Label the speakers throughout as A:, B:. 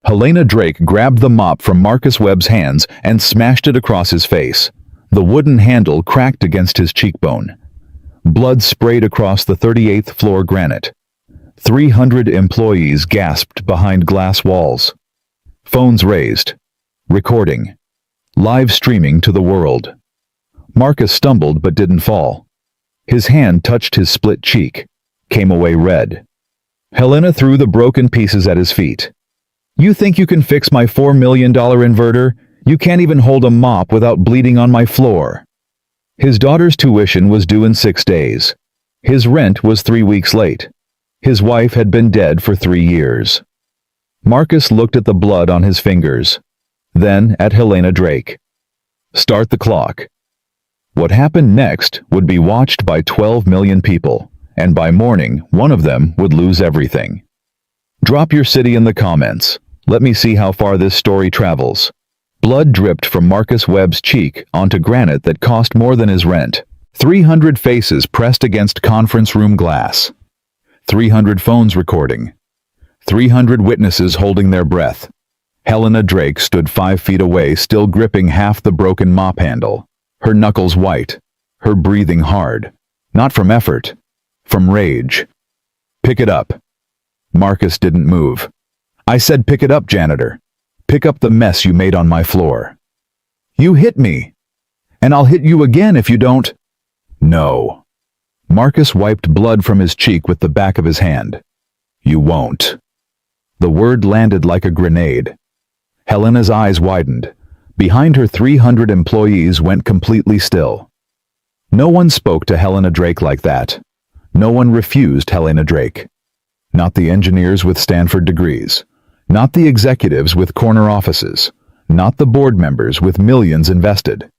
A: Helena Drake grabbed the mop from Marcus Webb's hands and smashed it across his face. The wooden handle cracked against his cheekbone. Blood sprayed across the 38th floor granite. 300 employees gasped behind glass walls. Phones raised. Recording. Live streaming to the world. Marcus stumbled but didn't fall. His hand touched his split cheek, came away red. Helena threw the broken pieces at his feet. "You think you can fix my $4 million inverter? You can't even hold a mop without bleeding on my floor." His daughter's tuition was due in 6 days. His rent was 3 weeks late. His wife had been dead for 3 years. Marcus looked at the blood on his fingers, then at Helena Drake. Start the clock. What happened next would be watched by 12 million people, and by morning, one of them would lose everything. Drop your city in the comments. Let me see how far this story travels. Blood dripped from Marcus Webb's cheek onto granite that cost more than his rent. 300 faces pressed against conference room glass. 300 phones recording. 300 witnesses holding their breath. Helena Drake stood 5 feet away, still gripping half the broken mop handle. Her knuckles white, her breathing hard. Not from effort, from rage. "Pick it up." Marcus didn't move. "I said pick it up, janitor. Pick up the mess you made on my floor." "You hit me. And I'll hit you again if you don't." "No." Marcus wiped blood from his cheek with the back of his hand. "You won't." The word landed like a grenade. Helena's eyes widened. Behind her, 300 employees went completely still. No one spoke to Helena Drake like that. No one refused Helena Drake. Not the engineers with Stanford degrees. Not the executives with corner offices. Not the board members with millions invested.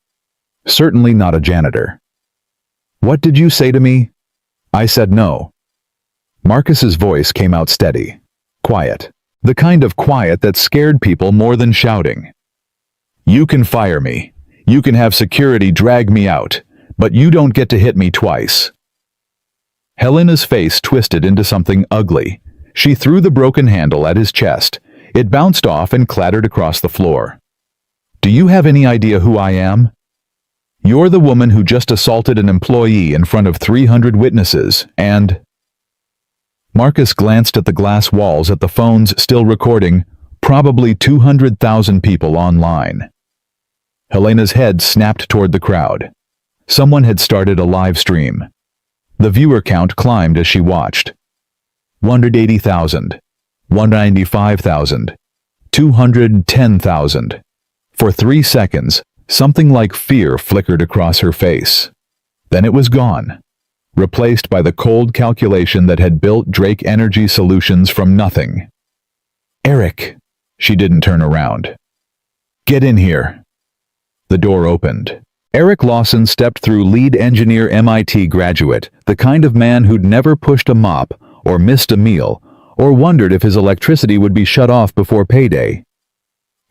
A: Certainly not a janitor. "What did you say to me?" "I said no." Marcus's voice came out steady. Quiet. The kind of quiet that scared people more than shouting. "You can fire me. You can have security drag me out. But you don't get to hit me twice." Helena's face twisted into something ugly. She threw the broken handle at his chest. It bounced off and clattered across the floor. "Do you have any idea who I am? You're the woman who just assaulted an employee in front of 300 witnesses, and—" Marcus glanced at the glass walls, at the phones still recording, probably 200,000 people online. Helena's head snapped toward the crowd. Someone had started a live stream. The viewer count climbed as she watched. 180,000, 195,000, 210,000. For 3 seconds, something like fear flickered across her face. Then it was gone, replaced by the cold calculation that had built Drake Energy Solutions from nothing. "Eric!" She didn't turn around. "Get in here." The door opened. Eric Lawson stepped through, lead engineer, MIT graduate, the kind of man who'd never pushed a mop, or missed a meal, or wondered if his electricity would be shut off before payday.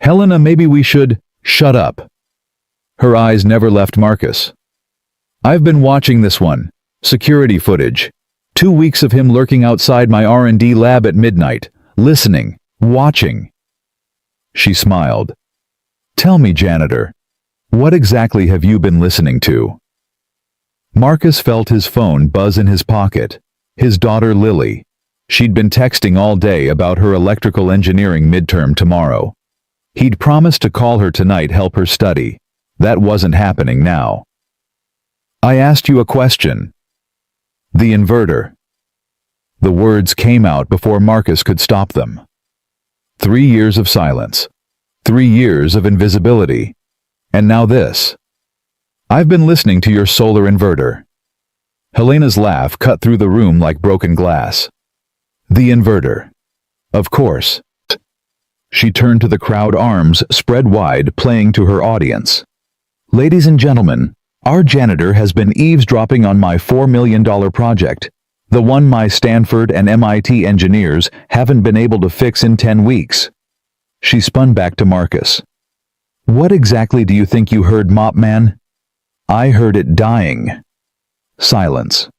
A: "Helena, maybe we should—" "Shut up." Her eyes never left Marcus. "I've been watching this one. Security footage. 2 weeks of him lurking outside my R&D lab at midnight, listening, watching." She smiled. "Tell me, janitor, what exactly have you been listening to?" Marcus felt his phone buzz in his pocket. His daughter Lily. She'd been texting all day about her electrical engineering midterm tomorrow. He'd promised to call her tonight, help her study. That wasn't happening now. "I asked you a question." "The inverter." The words came out before Marcus could stop them. 3 years of silence. 3 years of invisibility. And now this. "I've been listening to your solar inverter." Helena's laugh cut through the room like broken glass. "The inverter. Of course." She turned to the crowd, arms spread wide, playing to her audience. "Ladies and gentlemen, our janitor has been eavesdropping on my $4 million project, the one my Stanford and MIT engineers haven't been able to fix in 10 weeks. She spun back to Marcus. "What exactly do you think you heard, Mop Man?" "I heard it dying." Silence.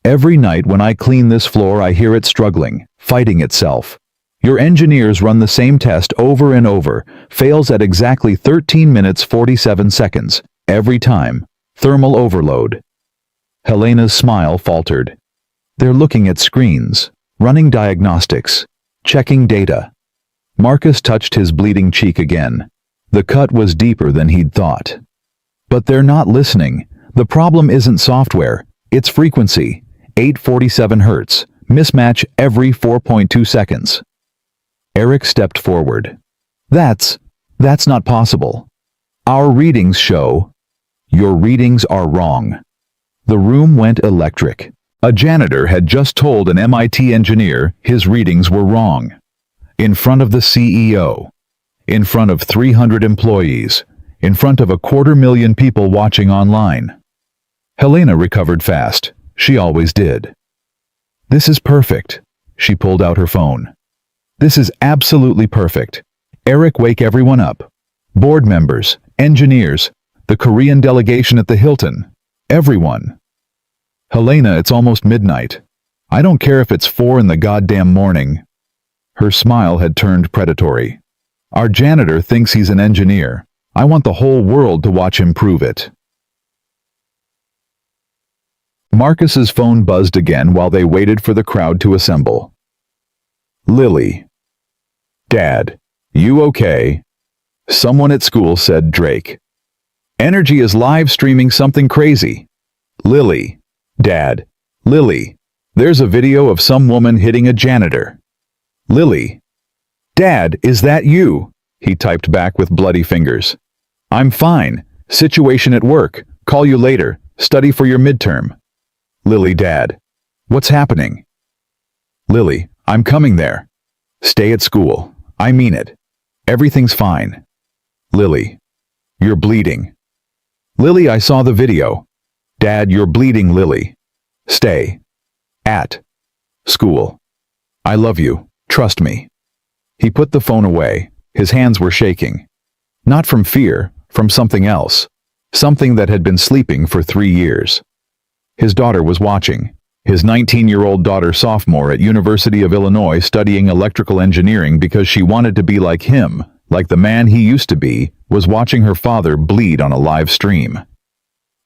A: "Every night when I clean this floor, I hear it struggling, fighting itself. Your engineers run the same test over and over, fails at exactly 13 minutes 47 seconds, every time. Thermal overload. Helena's smile faltered. They're looking at screens, running diagnostics, checking data. Marcus touched his bleeding cheek again. The cut was deeper than he'd thought. But they're not listening. The problem isn't software, it's frequency. 847 Hz, mismatch every 4.2 seconds. Eric stepped forward. That's not possible. Our readings show. Your readings are wrong. The room went electric. A janitor had just told an MIT engineer his readings were wrong. In front of the CEO. In front of 300 employees. In front of 250,000 people watching online. Helena recovered fast. She always did. This is perfect. She pulled out her phone. This is absolutely perfect. Eric, wake everyone up. Board members, engineers, the Korean delegation at the Hilton. Everyone. Helena, it's almost midnight. I don't care if it's 4 in the goddamn morning. Her smile had turned predatory. Our janitor thinks he's an engineer. I want the whole world to watch him prove it. Marcus's phone buzzed again while they waited for the crowd to assemble. Lily. Dad, you okay? Someone at school said Drake. Energy is live streaming something crazy. Lily. Dad. Lily. There's a video of some woman hitting a janitor. Lily. Dad, is that you? He typed back with bloody fingers. I'm fine. Situation at work. Call you later. Study for your midterm. Lily. Dad. What's happening? Lily. I'm coming there. Stay at school. I mean it. Everything's fine. Lily. You're bleeding. Lily, I saw the video. Dad, you're bleeding, Lily. Stay. At school. I love you. Trust me. He put the phone away. His hands were shaking. Not from fear, from something else. Something that had been sleeping for 3 years. His daughter was watching. His 19-year-old daughter, sophomore at University of Illinois, studying electrical engineering because she wanted to be like him, like the man he used to be, was watching her father bleed on a live stream.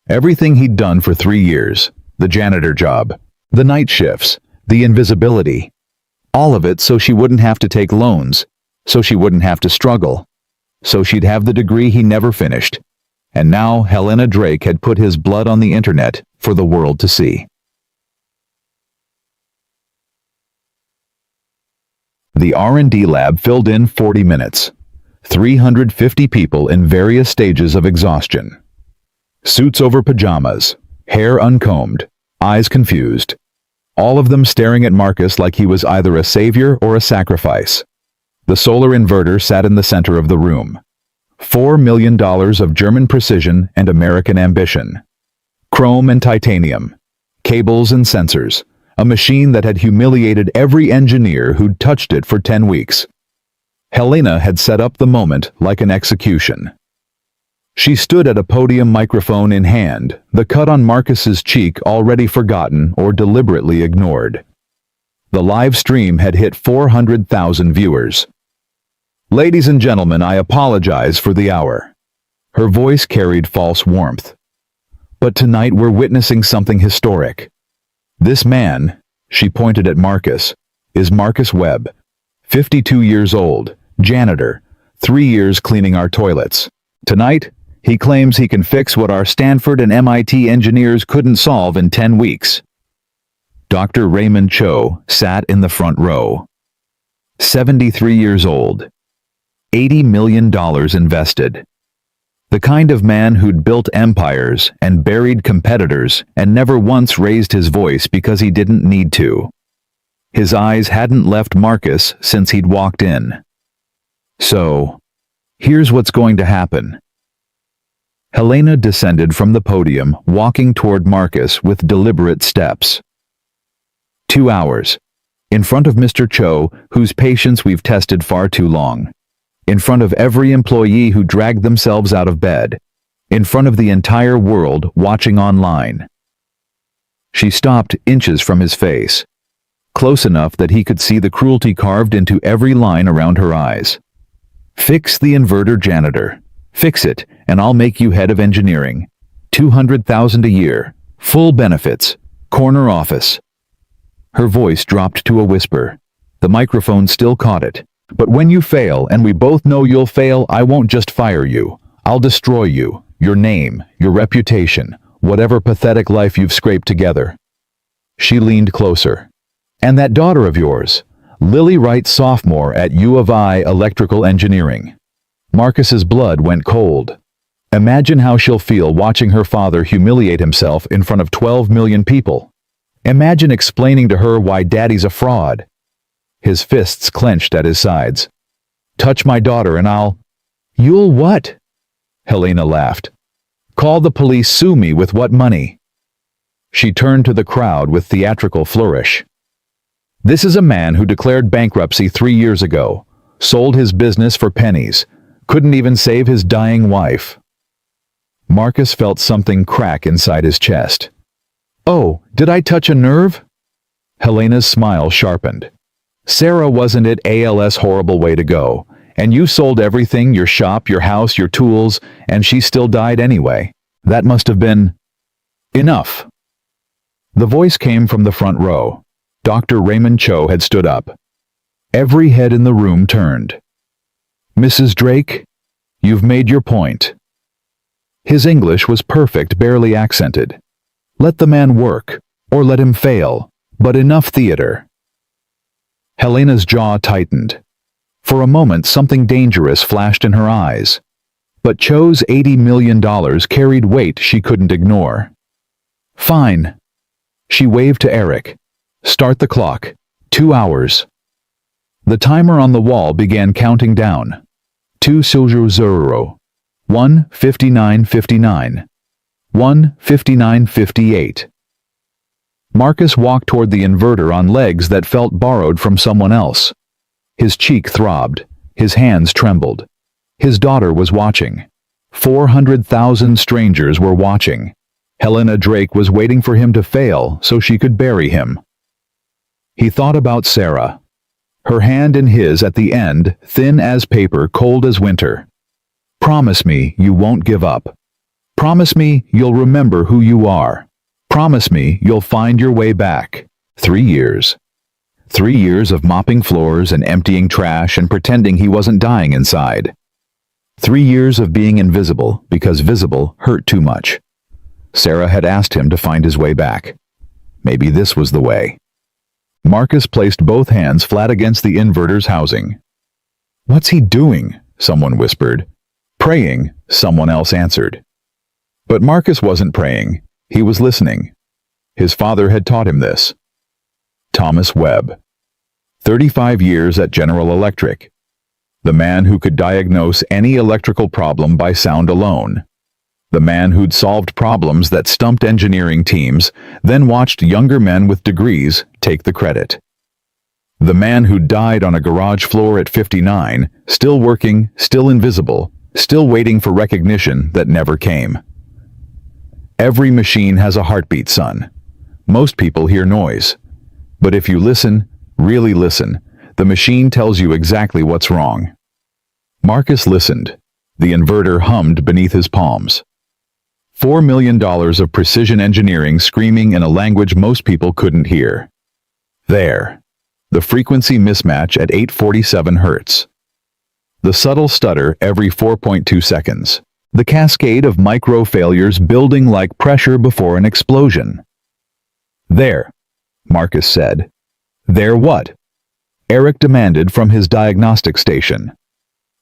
A: Everything he'd done for 3 years, the janitor job, the night shifts, the invisibility, all of it so she wouldn't have to take loans, so she wouldn't have to struggle, so she'd have the degree he never finished. And now Helena Drake had put his blood on the internet for the world to see. The R&D lab filled in 40 minutes. 350 people in various stages of exhaustion. Suits over pajamas, hair uncombed, eyes confused. All of them staring at Marcus like he was either a savior or a sacrifice. The solar inverter sat in the center of the room. $4 million of German precision and American ambition. Chrome and titanium. Cables and sensors. A machine that had humiliated every engineer who'd touched it for 10 weeks. Helena had set up the moment like an execution. She stood at a podium, microphone in hand, the cut on Marcus's cheek already forgotten or deliberately ignored. The live stream had hit 400,000 viewers. Ladies and gentlemen, I apologize for the hour. Her voice carried false warmth. But tonight we're witnessing something historic. This man, she pointed at Marcus, is Marcus Webb, 52 years old, janitor, 3 years cleaning our toilets. Tonight, he claims he can fix what our Stanford and MIT engineers couldn't solve in 10 weeks. Dr. Raymond Cho sat in the front row. 73 years old. $80 million invested. The kind of man who'd built empires and buried competitors and never once raised his voice because he didn't need to. His eyes hadn't left Marcus since he'd walked in. So, here's what's going to happen. Helena descended from the podium, walking toward Marcus with deliberate steps. 2 hours. In front of Mr. Cho, whose patience we've tested far too long. In front of every employee who dragged themselves out of bed. In front of the entire world watching online. She stopped inches from his face. close enough that he could see the cruelty carved into every line around her eyes. "Fix the inverter, janitor. Fix it, and I'll make you head of engineering. 200,000 a year, full benefits, corner office." Her voice dropped to a whisper. The microphone still caught it. "But when you fail, and we both know you'll fail, I won't just fire you. I'll destroy you, your name, your reputation, whatever pathetic life you've scraped together." She leaned closer. "And that daughter of yours, Lily Wright, sophomore at U of I Electrical Engineering." Marcus's blood went cold. Imagine how she'll feel watching her father humiliate himself in front of 12 million people. Imagine explaining to her why daddy's a fraud. His fists clenched at his sides. "Touch my daughter and I'll—" "You'll what?" Helena laughed. "Call the police, sue me, with what money?" She turned to the crowd with theatrical flourish. "This is a man who declared bankruptcy 3 years ago, sold his business for pennies, couldn't even save his dying wife." Marcus felt something crack inside his chest. "Oh, did I touch a nerve?" Helena's smile sharpened. "Sarah wasn't it ALS horrible way to go, and you sold everything, your shop, your house, your tools, and she still died anyway. That must have been—" "Enough." The voice came from the front row. Dr. Raymond Cho had stood up. Every head in the room turned. "Mrs. Drake, you've made your point." His English was perfect, barely accented. Let the man work, or let him fail, but enough theater. Helena's jaw tightened. For a moment something dangerous flashed in her eyes. But Cho's $80 million carried weight she couldn't ignore. "Fine." She waved to Eric. "Start the clock. 2 hours." The timer on the wall began counting down. 2:00, 1:59:59, 1:59:58. Marcus walked toward the inverter on legs that felt borrowed from someone else. His cheek throbbed. His hands trembled. His daughter was watching. 400,000 strangers were watching. Helena Drake was waiting for him to fail so she could bury him. He thought about Sarah. Her hand in his at the end, thin as paper, cold as winter. "Promise me you won't give up. Promise me you'll remember who you are. Promise me you'll find your way back." 3 years. 3 years of mopping floors and emptying trash and pretending he wasn't dying inside. 3 years of being invisible because visible hurt too much. Sarah had asked him to find his way back. Maybe this was the way. Marcus placed both hands flat against the inverter's housing. "What's he doing?" someone whispered. "Praying," someone else answered. But Marcus wasn't praying. He was listening. His father had taught him this. Thomas Webb. 35 years at General Electric. The man who could diagnose any electrical problem by sound alone. The man who'd solved problems that stumped engineering teams, then watched younger men with degrees take the credit. The man who died on a garage floor at 59, still working, still invisible, still waiting for recognition that never came. Every machine has a heartbeat, son. Most people hear noise. But if you listen, really listen, the machine tells you exactly what's wrong. Marcus listened. The inverter hummed beneath his palms. $4 million of precision engineering screaming in a language most people couldn't hear. There. The frequency mismatch at 847 Hz. The subtle stutter every 4.2 seconds. The cascade of micro failures building like pressure before an explosion. "There," Marcus said. "There what?" Eric demanded from his diagnostic station.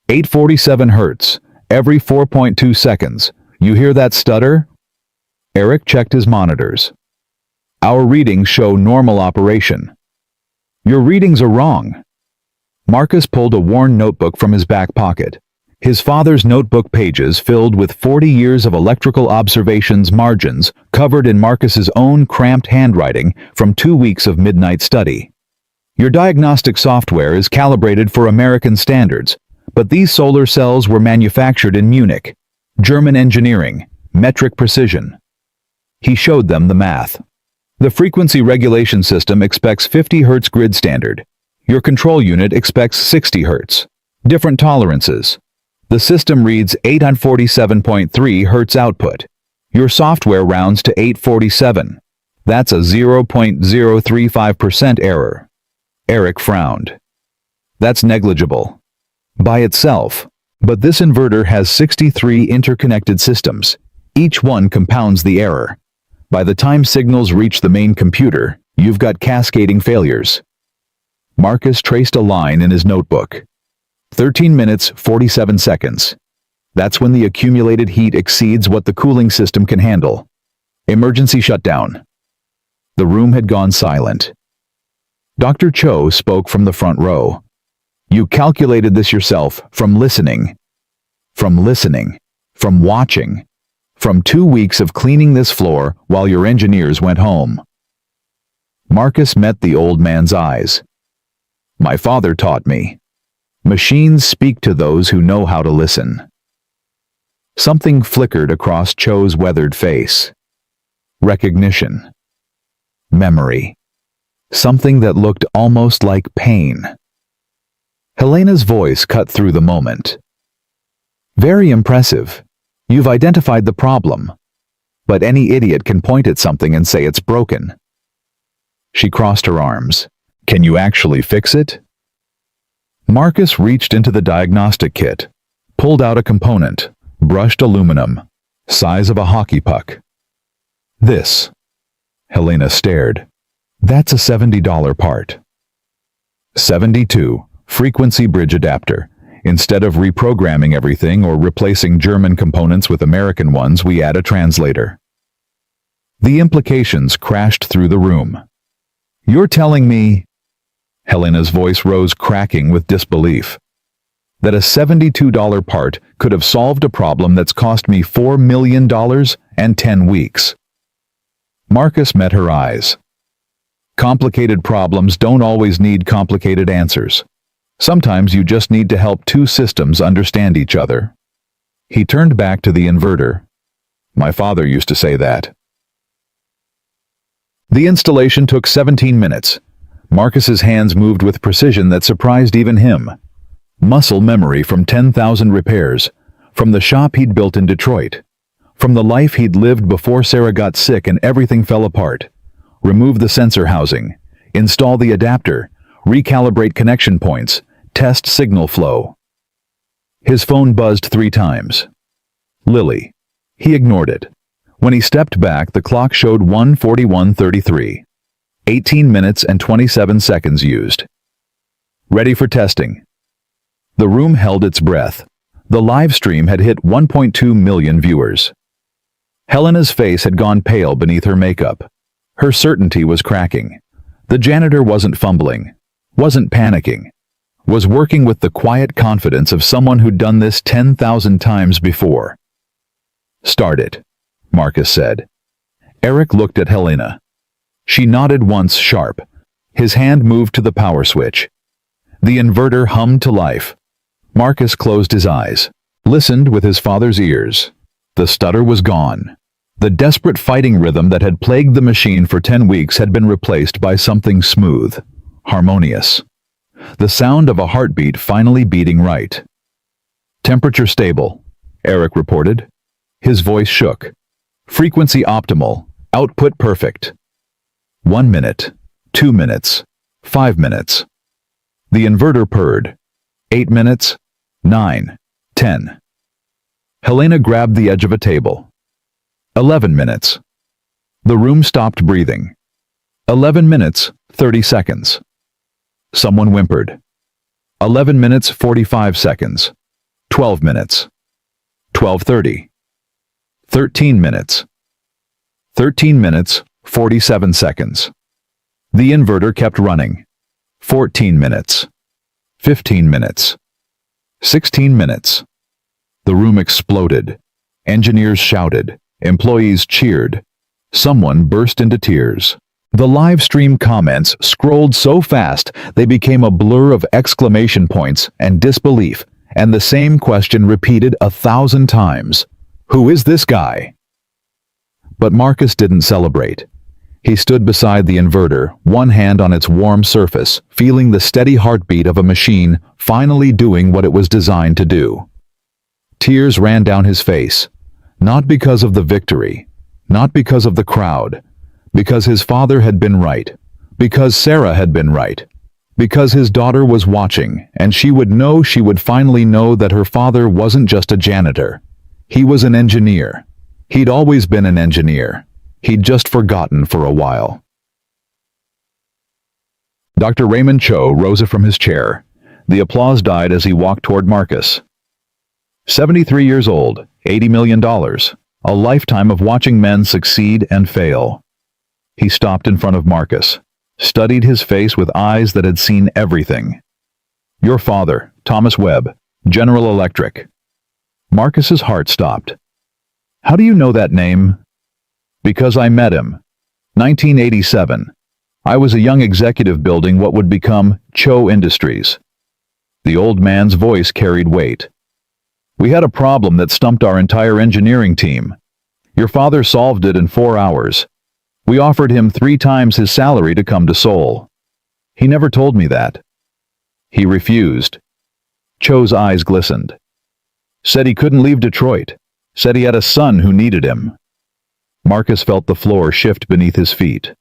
A: 847 Hz, every 4.2 seconds. You hear that stutter? Eric checked his monitors. "Our readings show normal operation." "Your readings are wrong." Marcus pulled a worn notebook from his back pocket. His father's notebook pages filled with 40 years of electrical observations margins covered in Marcus's own cramped handwriting from 2 weeks of midnight study. "Your diagnostic software is calibrated for American standards, but these solar cells were manufactured in Munich. German engineering, metric precision." He showed them the math. The frequency regulation system expects 50 Hz grid standard. Your control unit expects 60 Hz. Different tolerances. The system reads 847.3 Hz output. Your software rounds to 847. That's a 0.035% error. Eric frowned. That's negligible. By itself. But this inverter has 63 interconnected systems. Each one compounds the error. By the time signals reach the main computer, you've got cascading failures. Marcus traced a line in his notebook. 13 minutes, 47 seconds. That's when the accumulated heat exceeds what the cooling system can handle. Emergency shutdown. The room had gone silent. Dr. Cho spoke from the front row. You calculated this yourself from listening. From listening. From watching. From 2 weeks of cleaning this floor while your engineers went home. Marcus met the old man's eyes. My father taught me. Machines speak to those who know how to listen. Something flickered across Cho's weathered face. Recognition. Memory. Something that looked almost like pain. Helena's voice cut through the moment. Very impressive. You've identified the problem. But any idiot can point at something and say it's broken. She crossed her arms. Can you actually fix it? Marcus reached into the diagnostic kit, pulled out a component, brushed aluminum, size of a hockey puck. This. Helena stared. That's a $70 part. 72, frequency bridge adapter. Instead of reprogramming everything or replacing German components with American ones, we add a translator. The implications crashed through the room. You're telling me... Helena's voice rose cracking with disbelief. That a $72 part could have solved a problem that's cost me $4 million and 10 weeks. Marcus met her eyes. Complicated problems don't always need complicated answers. Sometimes you just need to help two systems understand each other. He turned back to the inverter. My father used to say that. The installation took 17 minutes. Marcus's hands moved with precision that surprised even him. Muscle memory from 10,000 repairs, from the shop he'd built in Detroit, from the life he'd lived before Sarah got sick and everything fell apart. Remove the sensor housing, install the adapter, recalibrate connection points, test signal flow. His phone buzzed 3 times. Lily. He ignored it. When he stepped back, the clock showed 1:41:33. 18 minutes and 27 seconds used. Ready for testing. The room held its breath. The live stream had hit 1.2 million viewers. Helena's face had gone pale beneath her makeup. Her certainty was cracking. The janitor wasn't fumbling, wasn't panicking, was working with the quiet confidence of someone who'd done this 10,000 times before. Start it, Marcus said. Eric looked at Helena. She nodded once sharp. His hand moved to the power switch. The inverter hummed to life. Marcus closed his eyes, listened with his father's ears. The stutter was gone. The desperate fighting rhythm that had plagued the machine for 10 weeks had been replaced by something smooth, harmonious. The sound of a heartbeat finally beating right. Temperature stable, Eric reported. His voice shook. Frequency optimal, output perfect. 1 minute, 2 minutes, 5 minutes. The inverter purred. 8 minutes, 9, 10. Helena grabbed the edge of a table. 11 minutes. The room stopped breathing. 11 minutes, 30 seconds. Someone whimpered. 11 minutes, 45 seconds. 12 minutes. 12:30. 13 minutes. 13 minutes, 47 seconds. The inverter kept running. 14 minutes. 15 minutes. 16 minutes. The room exploded. Engineers shouted. Employees cheered. Someone burst into tears. The live stream comments scrolled so fast they became a blur of exclamation points and disbelief, and the same question repeated 1,000 times. Who is this guy? But Marcus didn't celebrate. He stood beside the inverter, one hand on its warm surface, feeling the steady heartbeat of a machine finally doing what it was designed to do. Tears ran down his face, not because of the victory, not because of the crowd, because his father had been right, because Sarah had been right, because his daughter was watching, and she would finally know that her father wasn't just a janitor. He was an engineer. He'd always been an engineer. He'd just forgotten for a while. Dr. Raymond Cho rose from his chair. The applause died as he walked toward Marcus. 73 years old, $80 million, a lifetime of watching men succeed and fail. He stopped in front of Marcus, studied his face with eyes that had seen everything. Your father, Thomas Webb, General Electric. Marcus's heart stopped. How do you know that name? Because I met him. 1987. I was a young executive building what would become Cho Industries. The old man's voice carried weight. We had a problem that stumped our entire engineering team. Your father solved it in 4 hours. We offered him 3 times his salary to come to Seoul. He never told me that. He refused. Cho's eyes glistened. Said he couldn't leave Detroit. Said he had a son who needed him. Marcus felt the floor shift beneath his feet.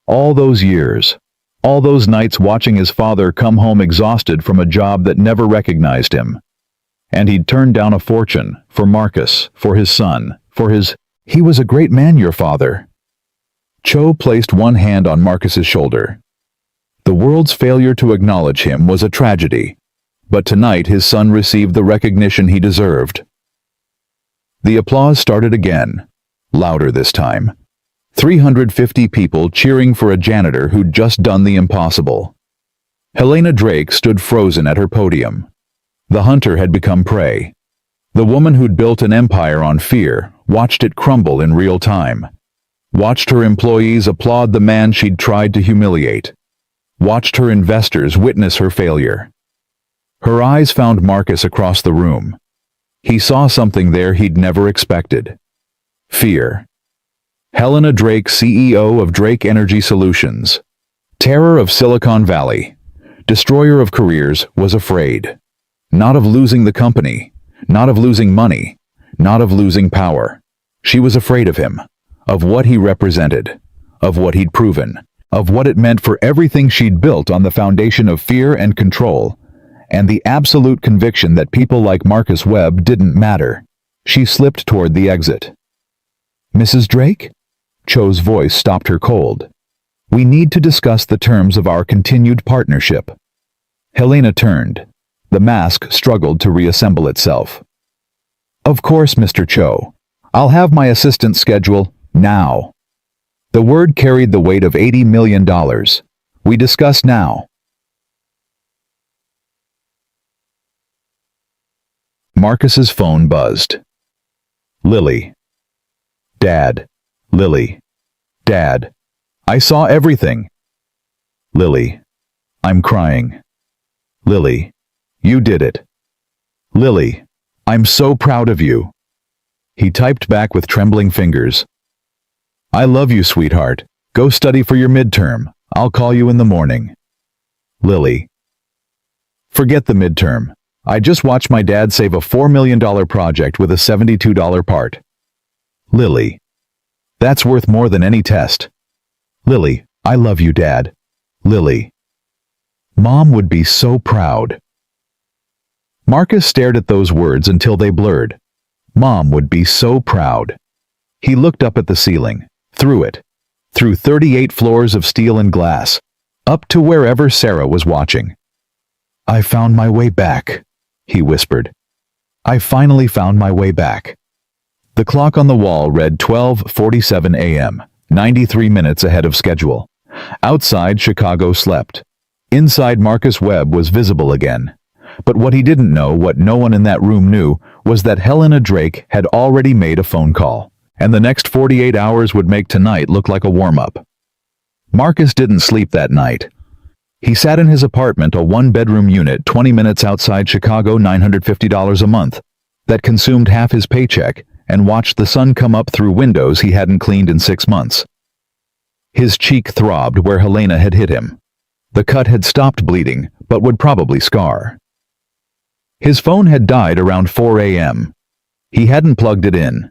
A: All those years, all those nights watching his father come home exhausted from a job that never recognized him. And he'd turned down a fortune for Marcus, for his son, for his... He was a great man, your father. Cho placed one hand on Marcus's shoulder. The world's failure to acknowledge him was a tragedy, but tonight his son received the recognition he deserved. The applause started again, louder this time. 350 people cheering for a janitor who'd just done the impossible. Helena Drake stood frozen at her podium. The hunter had become prey. The woman who'd built an empire on fear watched it crumble in real time. Watched her employees applaud the man she'd tried to humiliate. Watched her investors witness her failure. Her eyes found Marcus across the room. He saw something there he'd never expected. Fear. Helena Drake, CEO of Drake Energy Solutions, terror of Silicon Valley, destroyer of careers, was afraid. Not of losing the company, not of losing money, not of losing power. She was afraid of him, of what he represented, of what he'd proven, of what it meant for everything she'd built on the foundation of fear and control, and the absolute conviction that people like Marcus Webb didn't matter. She slipped toward the exit. Mrs. Drake? Cho's voice stopped her cold. We need to discuss the terms of our continued partnership. Helena turned. The mask struggled to reassemble itself. Of course, Mr. Cho. I'll have my assistant schedule now. The word carried the weight of $80 million. We discuss now. Marcus's phone buzzed. Lily. Dad. Lily. Dad. I saw everything. Lily. I'm crying. Lily. You did it. Lily. I'm so proud of you. He typed back with trembling fingers. I love you, sweetheart. Go study for your midterm. I'll call you in the morning. Lily. Forget the midterm. I just watched my dad save a $4 million project with a $72 part. Lily. That's worth more than any test. Lily, I love you, Dad. Lily. Mom would be so proud. Marcus stared at those words until they blurred. Mom would be so proud. He looked up at the ceiling, through it, through 38 floors of steel and glass, up to wherever Sarah was watching. I found my way back, he whispered. I finally found my way back. The clock on the wall read 12:47 a.m., 93 minutes ahead of schedule. Outside, Chicago slept. Inside, Marcus Webb was visible again. But what he didn't know, what no one in that room knew, was that Helena Drake had already made a phone call, and the next 48 hours would make tonight look like a warm-up. Marcus didn't sleep that night. He sat in his apartment, a one-bedroom unit 20 minutes outside Chicago, $950 a month, that consumed half his paycheck, and watched the sun come up through windows he hadn't cleaned in 6 months. His cheek throbbed where Helena had hit him. The cut had stopped bleeding, but would probably scar. His phone had died around 4 a.m. He hadn't plugged it in.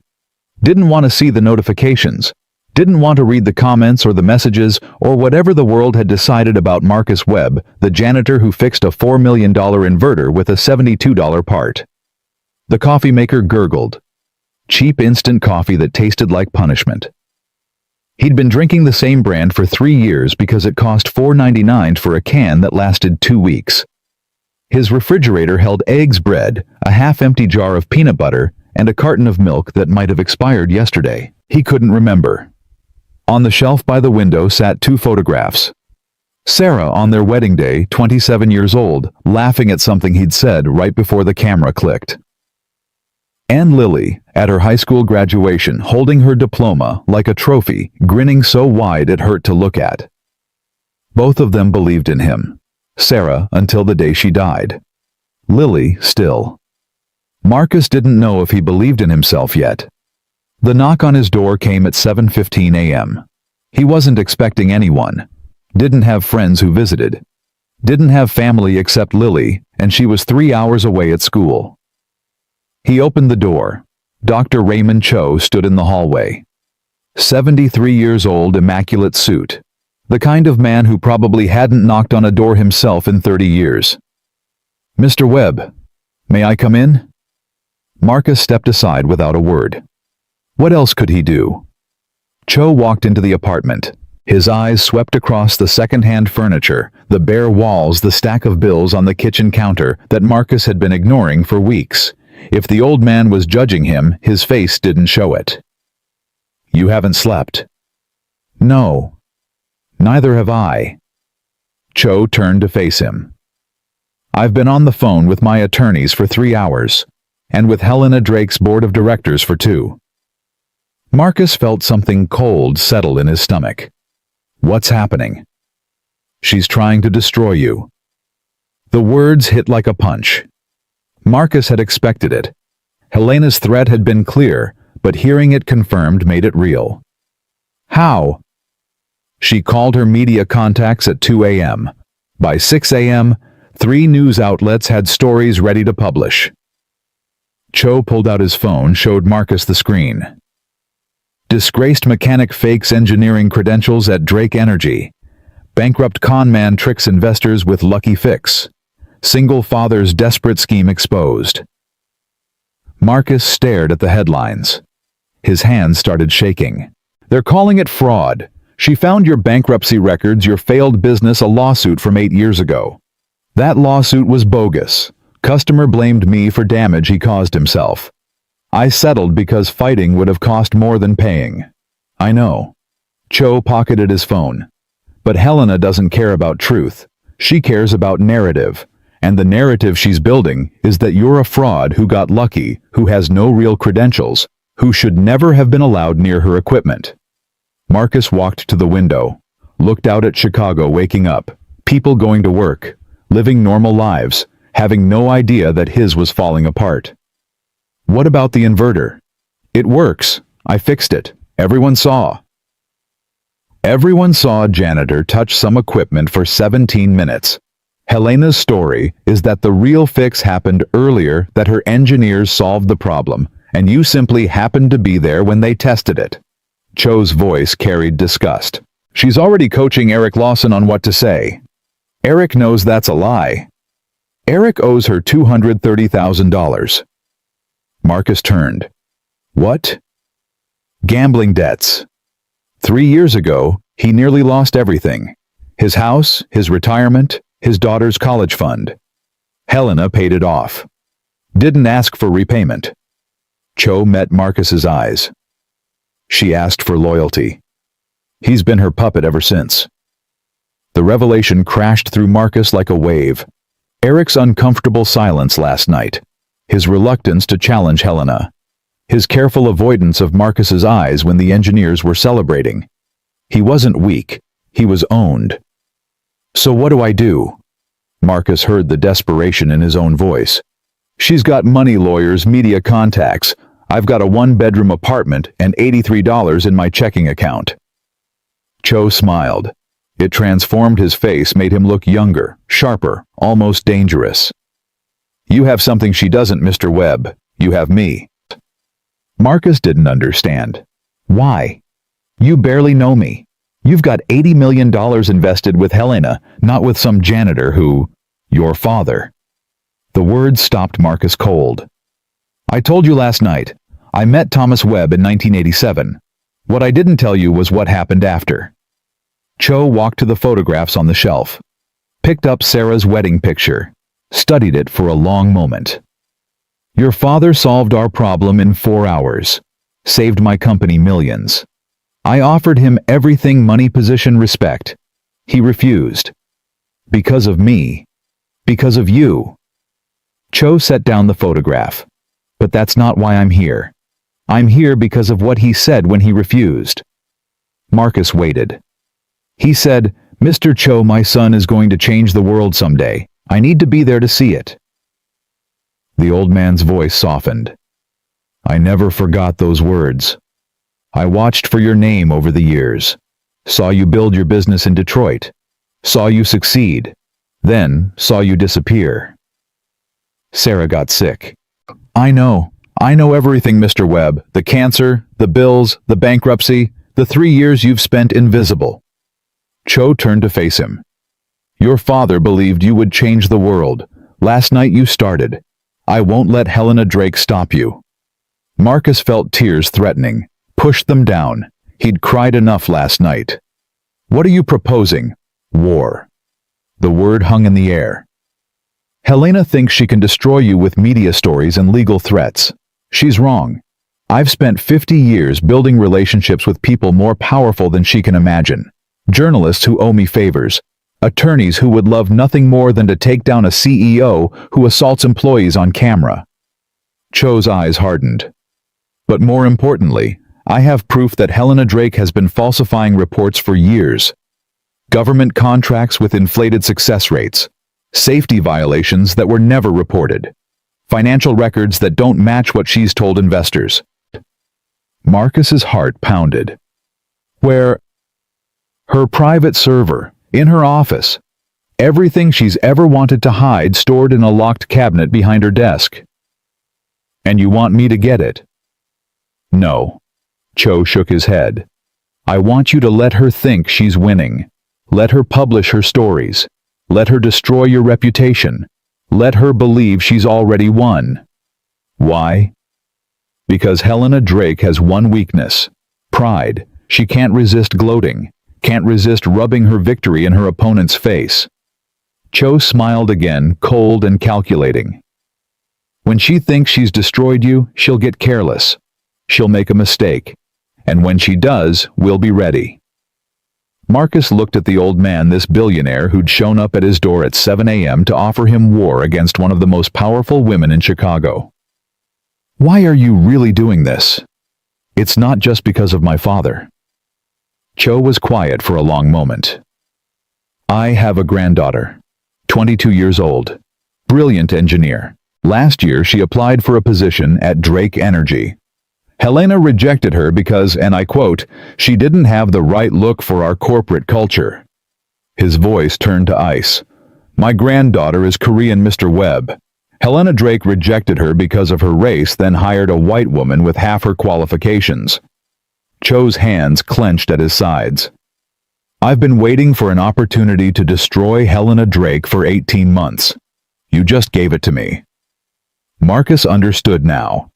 A: Didn't want to see the notifications. Didn't want to read the comments or the messages or whatever the world had decided about Marcus Webb, the janitor who fixed a $4 million inverter with a $72 part. The coffee maker gurgled. Cheap instant coffee that tasted like punishment. He'd been drinking the same brand for 3 years because it cost $4.99 for a can that lasted 2 weeks. His refrigerator held eggs, bread, a half-empty jar of peanut butter, and a carton of milk that might have expired yesterday. He couldn't remember. On the shelf by the window sat 2 photographs. Sarah on their wedding day, 27 years old, laughing at something he'd said right before the camera clicked. And Lily, at her high school graduation, holding her diploma like a trophy, grinning so wide it hurt to look at. Both of them believed in him. Sarah until the day she died. Lily still. Marcus didn't know if he believed in himself yet. The knock on his door came at 7:15 a.m. He wasn't expecting anyone. Didn't have friends who visited. Didn't have family except Lily, and she was 3 hours away at school. He opened the door. Dr. Raymond Cho stood in the hallway. 73 years old, immaculate suit. The kind of man who probably hadn't knocked on a door himself in 30 years. "Mr. Webb, may I come in?" Marcus stepped aside without a word. What else could he do? Cho walked into the apartment. His eyes swept across the second-hand furniture, the bare walls, the stack of bills on the kitchen counter that Marcus had been ignoring for weeks. If the old man was judging him, his face didn't show it. "You haven't slept?" "No. Neither have I." Cho turned to face him. "I've been on the phone with my attorneys for 3 hours, and with Helena Drake's board of directors for 2. Marcus felt something cold settle in his stomach. What's happening? "She's trying to destroy you." The words hit like a punch. Marcus had expected it. Helena's threat had been clear, but hearing it confirmed made it real. How? She called her media contacts at 2 a.m. By 6 a.m., 3 news outlets had stories ready to publish. Cho pulled out his phone, showed Marcus the screen. Disgraced mechanic fakes engineering credentials at Drake Energy. Bankrupt con man tricks investors with lucky fix. Single father's desperate scheme exposed. Marcus stared at the headlines. His hands started shaking. "They're calling it fraud. She found your bankruptcy records, your failed business, a lawsuit from 8 years ago. That lawsuit was bogus. Customer blamed me for damage he caused himself. I settled because fighting would have cost more than paying." "I know." Cho pocketed his phone. "But Helena doesn't care about truth. She cares about narrative. And the narrative she's building is that you're a fraud who got lucky, who has no real credentials, who should never have been allowed near her equipment." Marcus walked to the window, looked out at Chicago waking up, people going to work, living normal lives, having no idea that his was falling apart. "What about the inverter?" "It works. I fixed it. Everyone saw." Everyone saw a janitor touch some equipment for 17 minutes. Helena's story is that the real fix happened earlier, that her engineers solved the problem, and you simply happened to be there when they tested it. Cho's voice carried disgust. "She's already coaching Eric Lawson on what to say. Eric knows that's a lie. Eric owes her $230,000. Marcus turned. "What?" "Gambling debts. 3 years ago, he nearly lost everything. His house, his retirement, his daughter's college fund. Helena paid it off. Didn't ask for repayment." Cho met Marcus's eyes. "She asked for loyalty. He's been her puppet ever since." The revelation crashed through Marcus like a wave. Eric's uncomfortable silence last night. His reluctance to challenge Helena. His careful avoidance of Marcus's eyes when the engineers were celebrating. He wasn't weak. He was owned. "So what do I do?" Marcus heard the desperation in his own voice. "She's got money, lawyers, media contacts. I've got a 1-bedroom apartment and $83 in my checking account." Cho smiled. It transformed his face, made him look younger, sharper, almost dangerous. You have something she doesn't, Mr. Webb. You have me. Marcus didn't understand. Why? You barely know me. You've got $80 million invested with Helena, not with some janitor who... your father. The words stopped Marcus cold. I told you last night. I met Thomas Webb in 1987. What I didn't tell you was what happened after. Cho walked to the photographs on the shelf, picked up Sarah's wedding picture, studied it for a long moment. Your father solved our problem in 4 hours, saved my company millions. I offered him everything: money, position, respect. He refused. Because of me. Because of you. Cho set down the photograph. But that's not why I'm here. I'm here because of what he said when he refused. Marcus waited. He said, Mr. Cho, my son is going to change the world someday. I need to be there to see it. The old man's voice softened. I never forgot those words. I watched for your name over the years. Saw you build your business in Detroit. Saw you succeed. Then saw you disappear. Sarah got sick. I know everything, Mr. Webb. The cancer, the bills, the bankruptcy, the 3 years you've spent invisible. Cho turned to face him. Your father believed you would change the world. Last night you started. I won't let Helena Drake stop you. Marcus felt tears threatening, pushed them down. He'd cried enough last night. What are you proposing? War. The word hung in the air. Helena thinks she can destroy you with media stories and legal threats. She's wrong. I've spent 50 years building relationships with people more powerful than she can imagine. Journalists who owe me favors. Attorneys who would love nothing more than to take down a CEO who assaults employees on camera. Cho's eyes hardened. But more importantly, I have proof that Helena Drake has been falsifying reports for years. Government contracts with inflated success rates. Safety violations that were never reported. Financial records that don't match what she's told investors. Marcus's heart pounded. Where? Her private server, in her office. Everything she's ever wanted to hide stored in a locked cabinet behind her desk. And you want me to get it? No. Cho shook his head. I want you to let her think she's winning. Let her publish her stories. Let her destroy your reputation. Let her believe she's already won. Why? Because Helena Drake has one weakness. Pride. She can't resist gloating. Can't resist rubbing her victory in her opponent's face. Cho smiled again, cold and calculating. When she thinks she's destroyed you, she'll get careless. She'll make a mistake. And when she does, we'll be ready. Marcus looked at the old man, this billionaire who'd shown up at his door at 7 a.m. to offer him war against one of the most powerful women in Chicago. Why are you really doing this? It's not just because of my father. Cho was quiet for a long moment. I have a granddaughter, 22 years old, brilliant engineer. Last year she applied for a position at Drake Energy. Helena rejected her because, and I quote, she didn't have the right look for our corporate culture. His voice turned to ice. My granddaughter is Korean, Mr. Webb. Helena Drake rejected her because of her race, then hired a white woman with half her qualifications. Cho's hands clenched at his sides. I've been waiting for an opportunity to destroy Helena Drake for 18 months. You just gave it to me. Marcus understood now.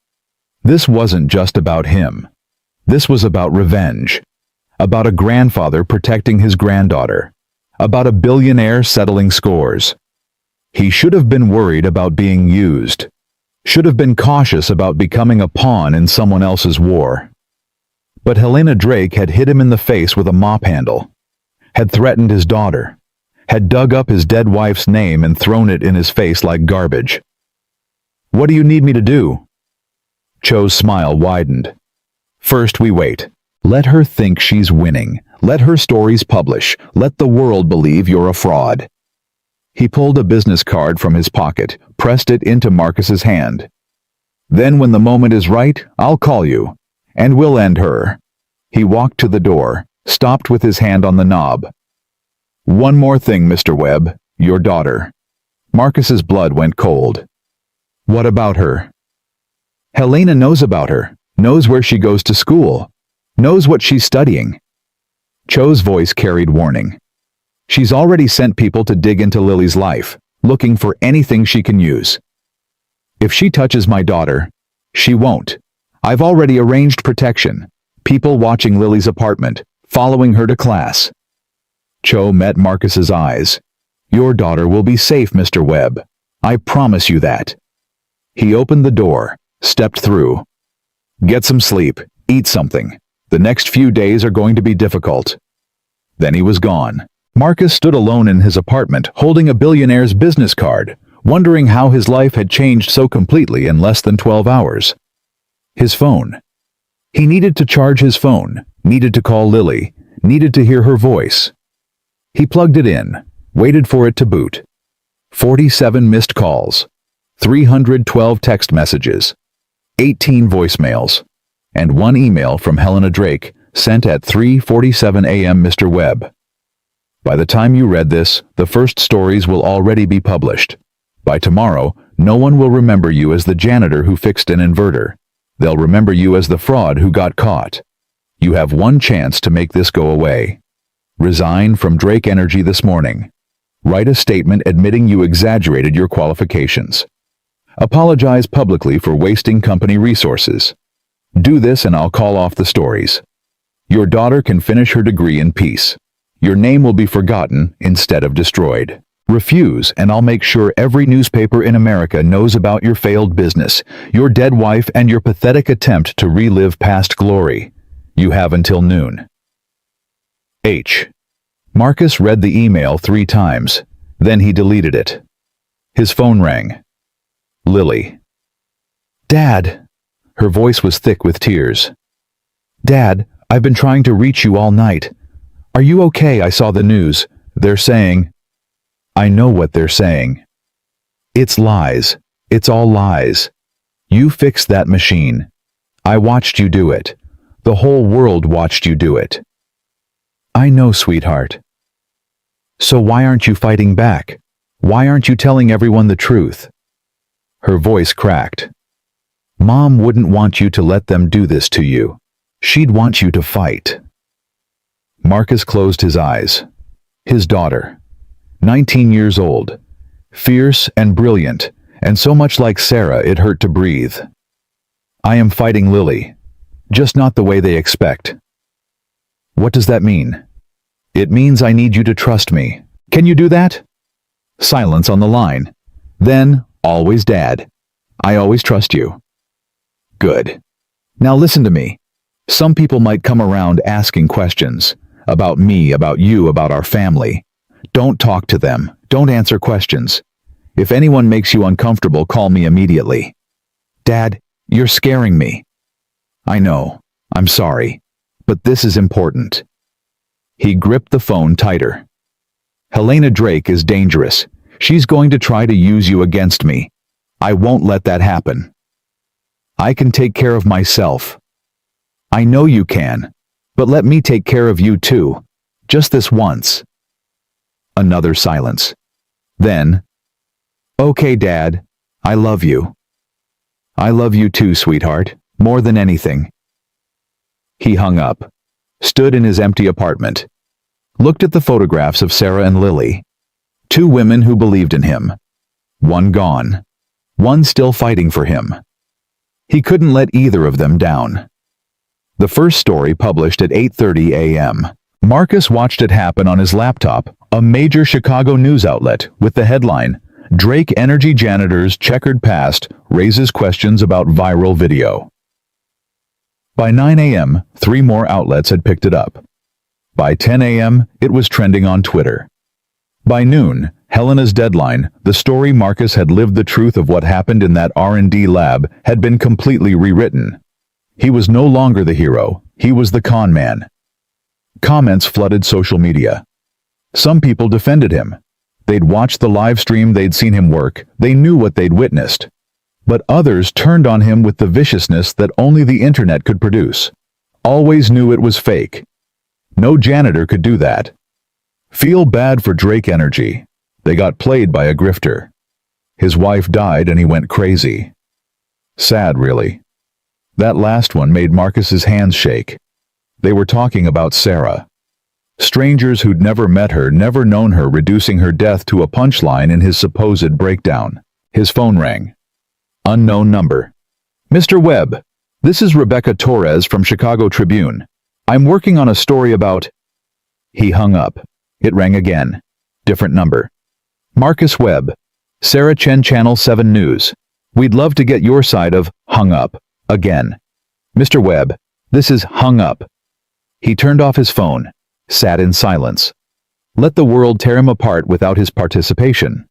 A: This wasn't just about him. This was about revenge. About a grandfather protecting his granddaughter. About a billionaire settling scores. He should have been worried about being used. Should have been cautious about becoming a pawn in someone else's war. But Helena Drake had hit him in the face with a mop handle. Had threatened his daughter. Had dug up his dead wife's name and thrown it in his face like garbage. What do you need me to do? Cho's smile widened. First we wait. Let her think she's winning. Let her stories publish. Let the world believe you're a fraud. He pulled a business card from his pocket, pressed it into Marcus's hand. Then when the moment is right, I'll call you. And we'll end her. He walked to the door, stopped with his hand on the knob. "One more thing, Mr. Webb. Your daughter." Marcus's blood went cold. "What about her?" "Helena knows about her, knows where she goes to school, knows what she's studying." Cho's voice carried warning. "She's already sent people to dig into Lily's life, looking for anything she can use. If she touches my daughter, she won't. I've already arranged protection, people watching Lily's apartment, following her to class." Cho met Marcus's eyes. "Your daughter will be safe, Mr. Webb. I promise you that." He opened the door, stepped through. "Get some sleep, eat something. The next few days are going to be difficult." Then he was gone. Marcus stood alone in his apartment, holding a billionaire's business card, wondering how his life had changed so completely in less than 12 hours. His phone. He needed to charge his phone, needed to call Lily, needed to hear her voice. He plugged it in, waited for it to boot. 47 missed calls, 312 text messages, 18 voicemails, and one email from Helena Drake sent at 3:47 a.m. Mr. Webb. By the time you read this, the first stories will already be published. By tomorrow, no one will remember you as the janitor who fixed an inverter. They'll remember you as the fraud who got caught. You have one chance to make this go away. Resign from Drake Energy this morning. Write a statement admitting you exaggerated your qualifications. Apologize publicly for wasting company resources. Do this and I'll call off the stories. Your daughter can finish her degree in peace. Your name will be forgotten instead of destroyed. Refuse and I'll make sure every newspaper in America knows about your failed business, your dead wife, and your pathetic attempt to relive past glory. You have until noon. H. Marcus read the email 3 times. Then he deleted it. His phone rang. Lily. "Dad." Her voice was thick with tears. "Dad, I've been trying to reach you all night. Are you okay? I saw the news. They're saying..." "I know what they're saying. It's lies. It's all lies. You fixed that machine. I watched you do it. The whole world watched you do it." "I know, sweetheart." "So why aren't you fighting back? Why aren't you telling everyone the truth?" Her voice cracked. "Mom wouldn't want you to let them do this to you. She'd want you to fight." Marcus closed his eyes. His daughter, 19 years old, fierce and brilliant, and so much like Sarah it hurt to breathe. "I am fighting Lily, just not the way they expect." "What does that mean?" "It means I need you to trust me. Can you do that?" Silence on the line. Then, always Dad. "I always trust you." "Good. Now listen to me. Some people might come around asking questions. About me, about you, about our family. Don't talk to them. Don't answer questions. If anyone makes you uncomfortable, call me immediately." "Dad, you're scaring me." "I know. I'm sorry. But this is important." He gripped the phone tighter. "Helena Drake is dangerous. She's going to try to use you against me. I won't let that happen. I can take care of myself." "I know you can. But let me take care of you too. Just this once." Another silence. Then, "Okay, Dad. I love you." "I love you too, sweetheart. More than anything." He hung up, stood in his empty apartment, looked at the photographs of Sarah and Lily. 2 women who believed in him. One gone. One still fighting for him. He couldn't let either of them down. The first story published at 8:30 a.m. Marcus watched it happen on his laptop, a major Chicago news outlet, with the headline, "Drake Energy Janitor's Checkered Past Raises Questions About Viral Video." By 9 a.m., 3 more outlets had picked it up. By 10 a.m., it was trending on Twitter. By noon, Helena's deadline, the story Marcus had lived the truth of what happened in that R&D lab, had been completely rewritten. He was no longer the hero, he was the con man. Comments flooded social media. Some people defended him. They'd watched the live stream, they'd seen him work, they knew what they'd witnessed. But others turned on him with the viciousness that only the internet could produce. Always knew it was fake. No janitor could do that. Feel bad for Drake Energy. They got played by a grifter. His wife died and he went crazy. Sad, really. That last one made Marcus's hands shake. They were talking about Sarah. Strangers who'd never met her, never known her, reducing her death to a punchline in his supposed breakdown. His phone rang. Unknown number. Mr. Webb, this is Rebecca Torres from Chicago Tribune. I'm working on a story about... He hung up. It rang again. Different number. Marcus Webb, Sarah Chen Channel 7 News. We'd love to get your side of hung up. Again. Mr. Webb, this is hung up. He turned off his phone, sat in silence. Let the world tear him apart without his participation.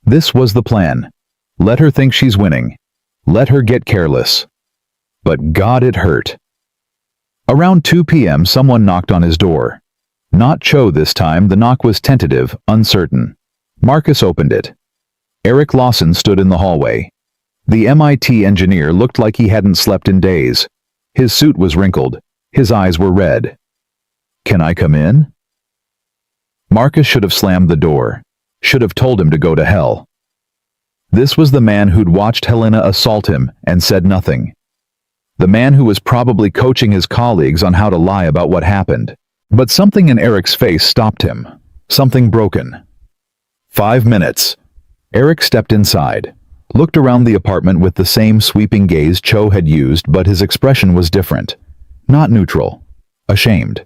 A: This was the plan. Let her think she's winning. Let her get careless. But God, it hurt. Around 2 p.m. someone knocked on his door. Not Cho this time. The knock was tentative, uncertain. Marcus opened it. Eric Lawson stood in the hallway. The MIT engineer looked like he hadn't slept in days. His suit was wrinkled. His eyes were red. Can I come in? Marcus should have slammed the door. Should have told him to go to hell. This was the man who'd watched Helena assault him and said nothing. The man who was probably coaching his colleagues on how to lie about what happened. But something in Eric's face stopped him. Something broken. 5 minutes. Eric stepped inside, looked around the apartment with the same sweeping gaze Cho had used, but his expression was different. Not neutral. Ashamed.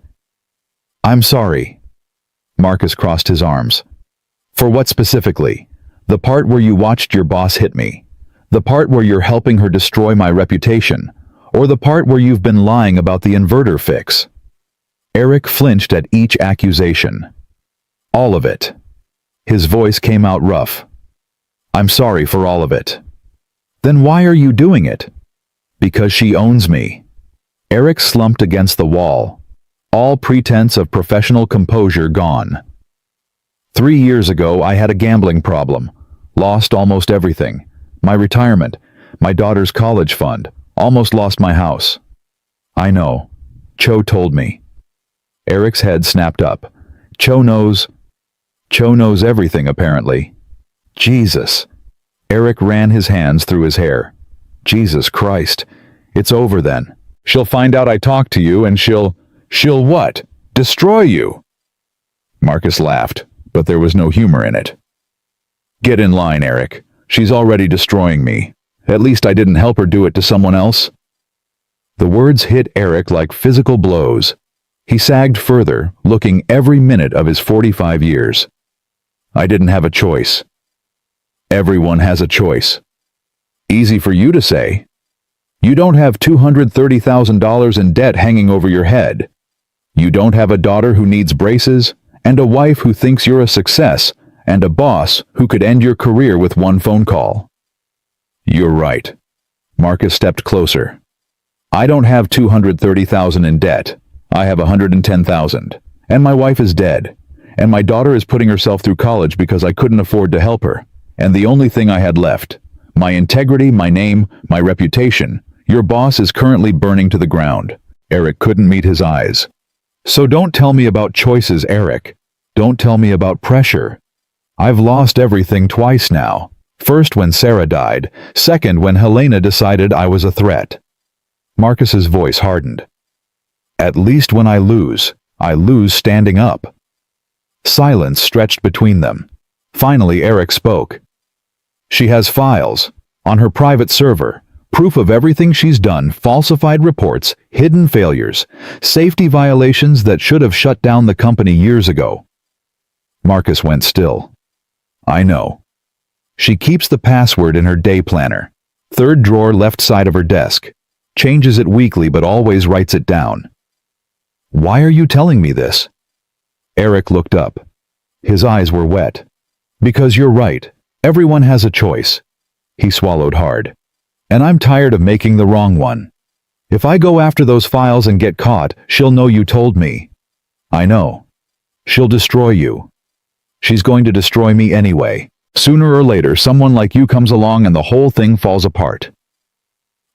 A: I'm sorry. Marcus crossed his arms. For what specifically? The part where you watched your boss hit me? The part where you're helping her destroy my reputation? Or the part where you've been lying about the inverter fix? Eric flinched at each accusation. All of it. His voice came out rough. I'm sorry for all of it. Then why are you doing it? Because she owns me. Eric slumped against the wall. All pretense of professional composure gone. 3 years ago, I had a gambling problem. Lost almost everything. My retirement, my daughter's college fund, almost lost my house. I know. Cho told me. Eric's head snapped up. Cho knows everything, apparently. Jesus. Eric ran his hands through his hair. Jesus Christ. It's over then. She'll find out I talked to you and she'll what? Destroy you. Marcus laughed, but there was no humor in it. Get in line, Eric. She's already destroying me. At least I didn't help her do it to someone else. The words hit Eric like physical blows. He sagged further, looking every minute of his 45 years. I didn't have a choice. Everyone has a choice. Easy for you to say. You don't have $230,000 in debt hanging over your head. You don't have a daughter who needs braces, and a wife who thinks you're a success, and a boss who could end your career with one phone call. You're right. Marcus stepped closer. I don't have $230,000 in debt. I have $110,000. And my wife is dead. And my daughter is putting herself through college because I couldn't afford to help her. And the only thing I had left, my integrity, my name, my reputation, your boss is currently burning to the ground. Eric couldn't meet his eyes. So don't tell me about choices, Eric. Don't tell me about pressure. I've lost everything twice now. First when Sarah died, second when Helena decided I was a threat. Marcus's voice hardened. At least when I lose standing up. Silence stretched between them. Finally, Eric spoke. She has files, on her private server, proof of everything she's done, falsified reports, hidden failures, safety violations that should have shut down the company years ago. Marcus went still. I know. She keeps the password in her day planner. 3rd drawer left side of her desk. Changes it weekly but always writes it down. Why are you telling me this? Eric looked up. His eyes were wet. Because you're right. Everyone has a choice. He swallowed hard. And I'm tired of making the wrong one. If I go after those files and get caught, she'll know you told me. I know. She'll destroy you. She's going to destroy me anyway. Sooner or later, someone like you comes along and the whole thing falls apart.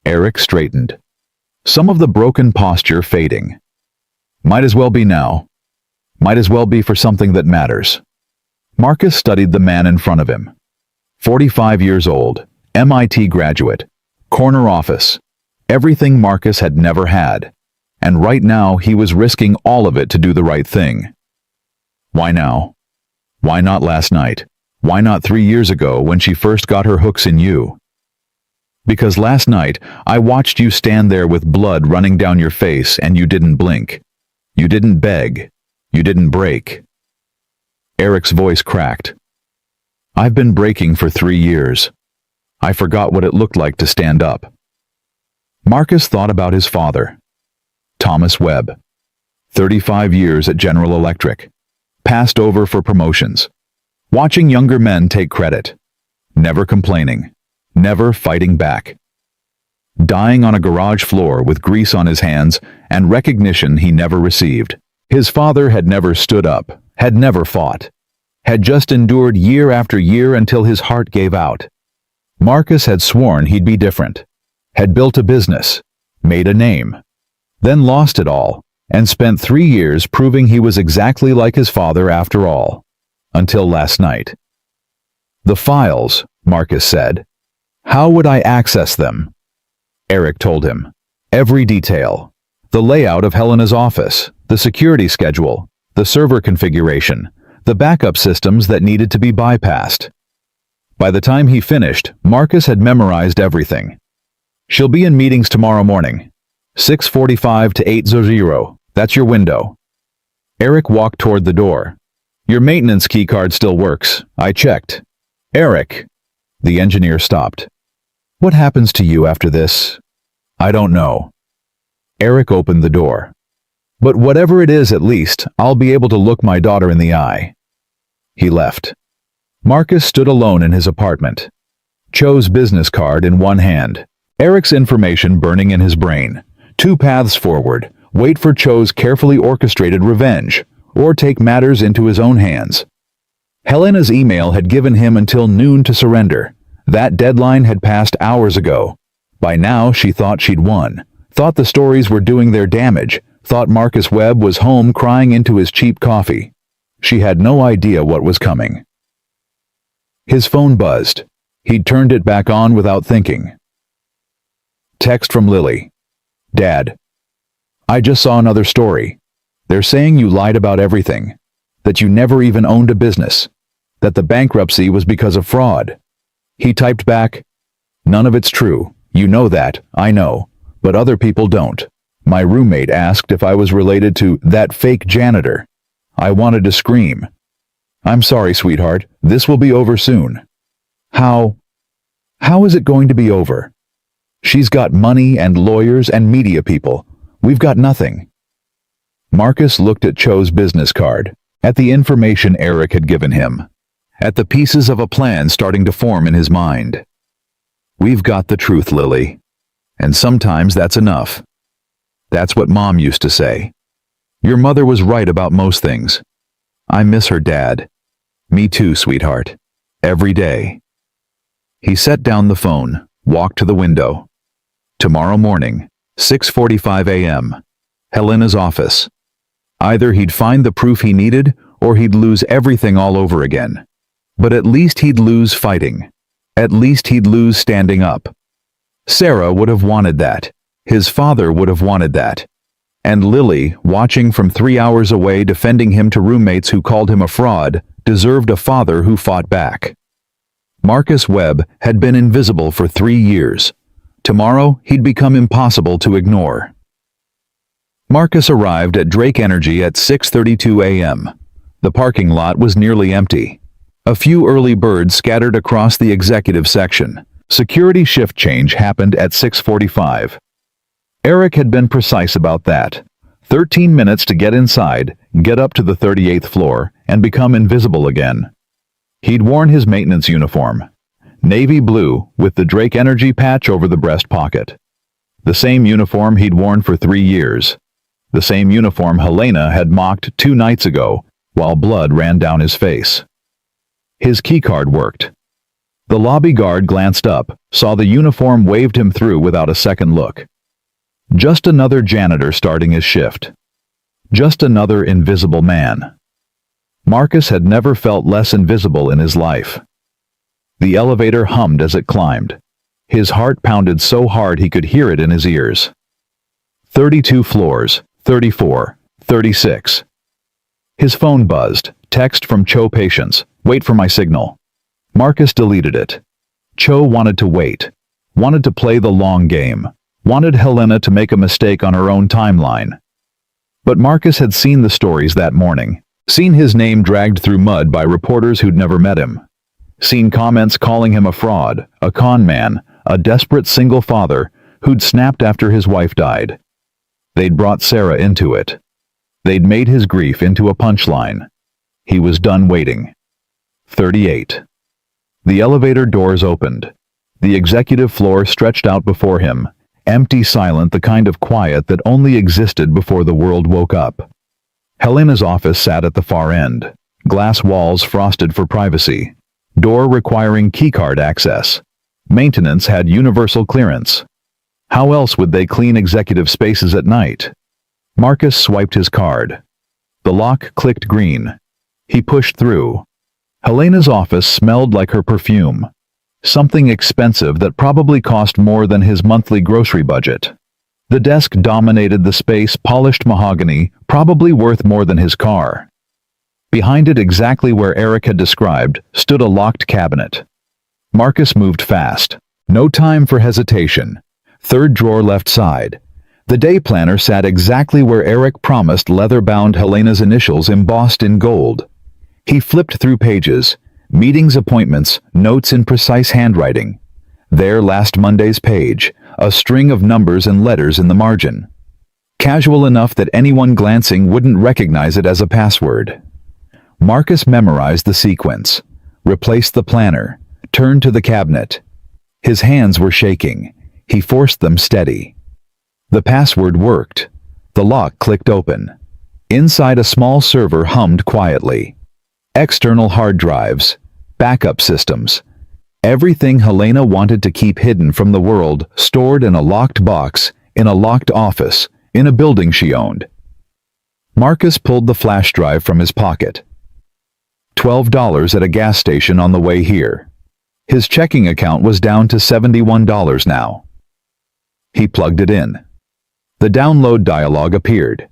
A: Eric straightened. Some of the broken posture fading. Might as well be now. Might as well be for something that matters. Marcus studied the man in front of him. 45 years old, MIT graduate, corner office, everything Marcus had never had. And right now he was risking all of it to do the right thing. Why now? Why not last night? Why not 3 years ago when she first got her hooks in you? Because last night I watched you stand there with blood running down your face and you didn't blink. You didn't beg. You didn't break. Eric's voice cracked. I've been breaking for 3 years. I forgot what it looked like to stand up. Marcus thought about his father. Thomas Webb. 35 years at General Electric. Passed over for promotions. Watching younger men take credit. Never complaining. Never fighting back. Dying on a garage floor with grease on his hands and recognition he never received. His father had never stood up, had never fought, had just endured year after year until his heart gave out. Marcus had sworn he'd be different, had built a business, made a name, then lost it all, and spent 3 years proving he was exactly like his father after all, until last night. The files, Marcus said. How would I access them? Eric told him. Every detail. The layout of Helena's office, the security schedule, the server configuration, the backup systems that needed to be bypassed. By the time he finished, Marcus had memorized everything. She'll be in meetings tomorrow morning. 6:45 to 8:00. That's your window. Eric walked toward the door. Your maintenance keycard still works. I checked. Eric. The engineer stopped. What happens to you after this? I don't know. Eric opened the door. But whatever it is, at least, I'll be able to look my daughter in the eye. He left. Marcus stood alone in his apartment. Cho's business card in one hand. Eric's information burning in his brain. 2 paths forward. Wait for Cho's carefully orchestrated revenge, or take matters into his own hands. Helena's email had given him until noon to surrender. That deadline had passed hours ago. By now she thought she'd won, thought the stories were doing their damage, thought Marcus Webb was home crying into his cheap coffee. She had no idea what was coming. His phone buzzed. He'd turned it back on without thinking. Text from Lily. Dad. I just saw another story. They're saying you lied about everything. That you never even owned a business. That the bankruptcy was because of fraud. He typed back, none of it's true. You know that, I know. But other people don't. My roommate asked if I was related to that fake janitor. I wanted to scream. I'm sorry, sweetheart. This will be over soon. How is it going to be over? She's got money and lawyers and media people. We've got nothing. Marcus looked at Cho's business card, at the information Eric had given him, at the pieces of a plan starting to form in his mind. We've got the truth, Lily. And sometimes that's enough. That's what Mom used to say. Your mother was right about most things. I miss her dad. Me too, sweetheart. Every day. He set down the phone, walked to the window. Tomorrow morning, 6:45 a.m. Helena's office. Either he'd find the proof he needed, or he'd lose everything all over again. But at least he'd lose fighting. At least he'd lose standing up. Sarah would have wanted that. His father would have wanted that. And Lily, watching from 3 hours away defending him to roommates who called him a fraud, deserved a father who fought back. Marcus Webb had been invisible for 3 years. Tomorrow, he'd become impossible to ignore. Marcus arrived at Drake Energy at 6:32 a.m. The parking lot was nearly empty. A few early birds scattered across the executive section. Security shift change happened at 6:45. Eric had been precise about that. 13 minutes to get inside, get up to the 38th floor, and become invisible again. He'd worn his maintenance uniform. Navy blue, with the Drake Energy patch over the breast pocket. The same uniform he'd worn for 3 years. The same uniform Helena had mocked 2 nights ago, while blood ran down his face. His keycard worked. The lobby guard glanced up, saw the uniform, waved him through without a second look. Just another janitor starting his shift. Just another invisible man. Marcus had never felt less invisible in his life. The elevator hummed as it climbed. His heart pounded so hard he could hear it in his ears. 32 floors, 34, 36. His phone buzzed. Text from Cho Patience. Wait for my signal. Marcus deleted it. Cho wanted to wait. Wanted to play the long game. Wanted Helena to make a mistake on her own timeline. But Marcus had seen the stories that morning. Seen his name dragged through mud by reporters who'd never met him. Seen comments calling him a fraud, a con man, a desperate single father who'd snapped after his wife died. They'd brought Sarah into it. They'd made his grief into a punchline. He was done waiting. 38. The elevator doors opened. The executive floor stretched out before him, empty, silent, the kind of quiet that only existed before the world woke up. Helena's office sat at the far end, glass walls frosted for privacy, door requiring keycard access. Maintenance had universal clearance. How else would they clean executive spaces at night? Marcus swiped his card. The lock clicked green. He pushed through. Helena's office smelled like her perfume. Something expensive that probably cost more than his monthly grocery budget. The desk dominated the space, polished mahogany, probably worth more than his car. Behind it, exactly where Eric had described, stood a locked cabinet. Marcus moved fast. No time for hesitation. Third drawer left side. The day planner sat exactly where Eric promised, leather-bound, Helena's initials embossed in gold. He flipped through pages, meetings, appointments, notes in precise handwriting. There, last Monday's page, a string of numbers and letters in the margin. Casual enough that anyone glancing wouldn't recognize it as a password. Marcus memorized the sequence, replaced the planner, turned to the cabinet. His hands were shaking. He forced them steady. The password worked. The lock clicked open. Inside, a small server hummed quietly. External hard drives, backup systems. Everything Helena wanted to keep hidden from the world, stored in a locked box, in a locked office, in a building she owned. Marcus pulled the flash drive from his pocket. $12 at a gas station on the way here. His checking account was down to $71 now. He plugged it in. The download dialog appeared.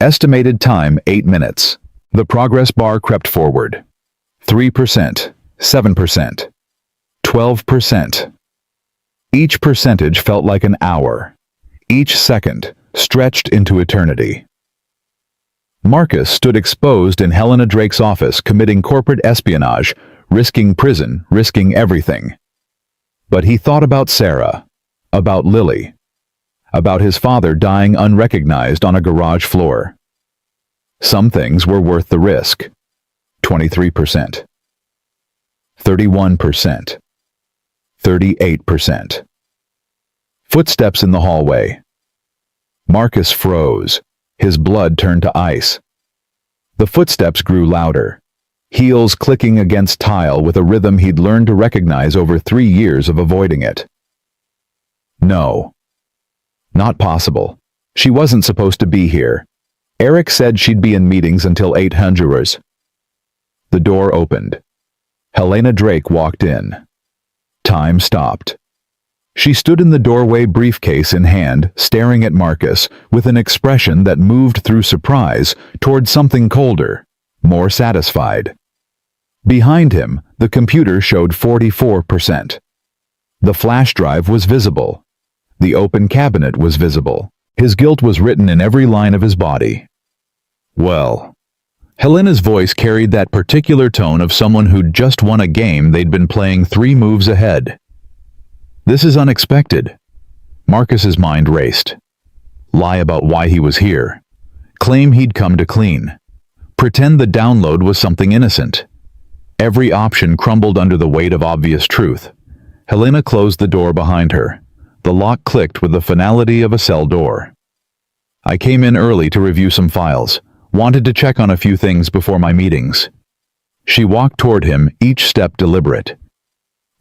A: Estimated time 8 minutes. The progress bar crept forward. 3%, 7%, 12%. Each percentage felt like an hour. Each second stretched into eternity. Marcus stood exposed in Helena Drake's office, committing corporate espionage, risking prison, risking everything. But he thought about Sarah, about Lily, about his father dying unrecognized on a garage floor. Some things were worth the risk. 23%. 31%. 38%. Footsteps in the hallway. Marcus froze. His blood turned to ice. The footsteps grew louder, heels clicking against tile with a rhythm he'd learned to recognize over 3 years of avoiding it. No. Not possible. She wasn't supposed to be here. Eric said she'd be in meetings until 800. The door opened. Helena Drake walked in. Time stopped. She stood in the doorway, briefcase in hand, staring at Marcus with an expression that moved through surprise toward something colder, more satisfied. Behind him, the computer showed 44%. The flash drive was visible. The open cabinet was visible. His guilt was written in every line of his body. Well, Helena's voice carried that particular tone of someone who'd just won a game they'd been playing 3 moves ahead. This is unexpected. Marcus's mind raced. Lie about why he was here. Claim he'd come to clean. Pretend the download was something innocent. Every option crumbled under the weight of obvious truth. Helena closed the door behind her. The lock clicked with the finality of a cell door. I came in early to review some files. Wanted to check on a few things before my meetings. She walked toward him, each step deliberate.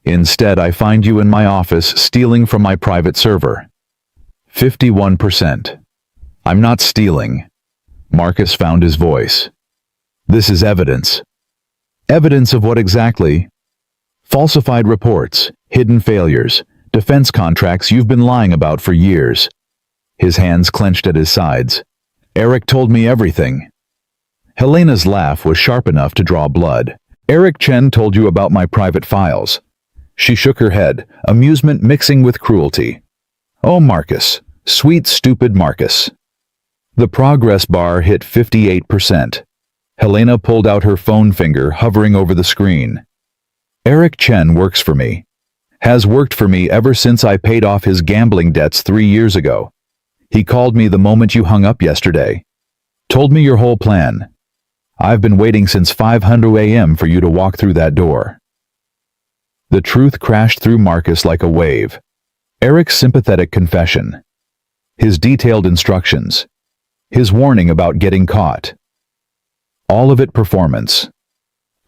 A: Instead, I find you in my office stealing from my private server. 51%. I'm not stealing. Marcus found his voice. This is evidence. Evidence of what exactly? Falsified reports, hidden failures, defense contracts you've been lying about for years. His hands clenched at his sides. Eric told me everything. Helena's laugh was sharp enough to draw blood. Eric Chen told you about my private files. She shook her head, amusement mixing with cruelty. Oh, Marcus. Sweet, stupid Marcus. The progress bar hit 58%. Helena pulled out her phone finger, hovering over the screen. Eric Chen works for me. Has worked for me ever since I paid off his gambling debts 3 years ago. He called me the moment you hung up yesterday. Told me your whole plan. I've been waiting since 500 a.m. for you to walk through that door. The truth crashed through Marcus like a wave. Eric's sympathetic confession. His detailed instructions. His warning about getting caught. All of it performance.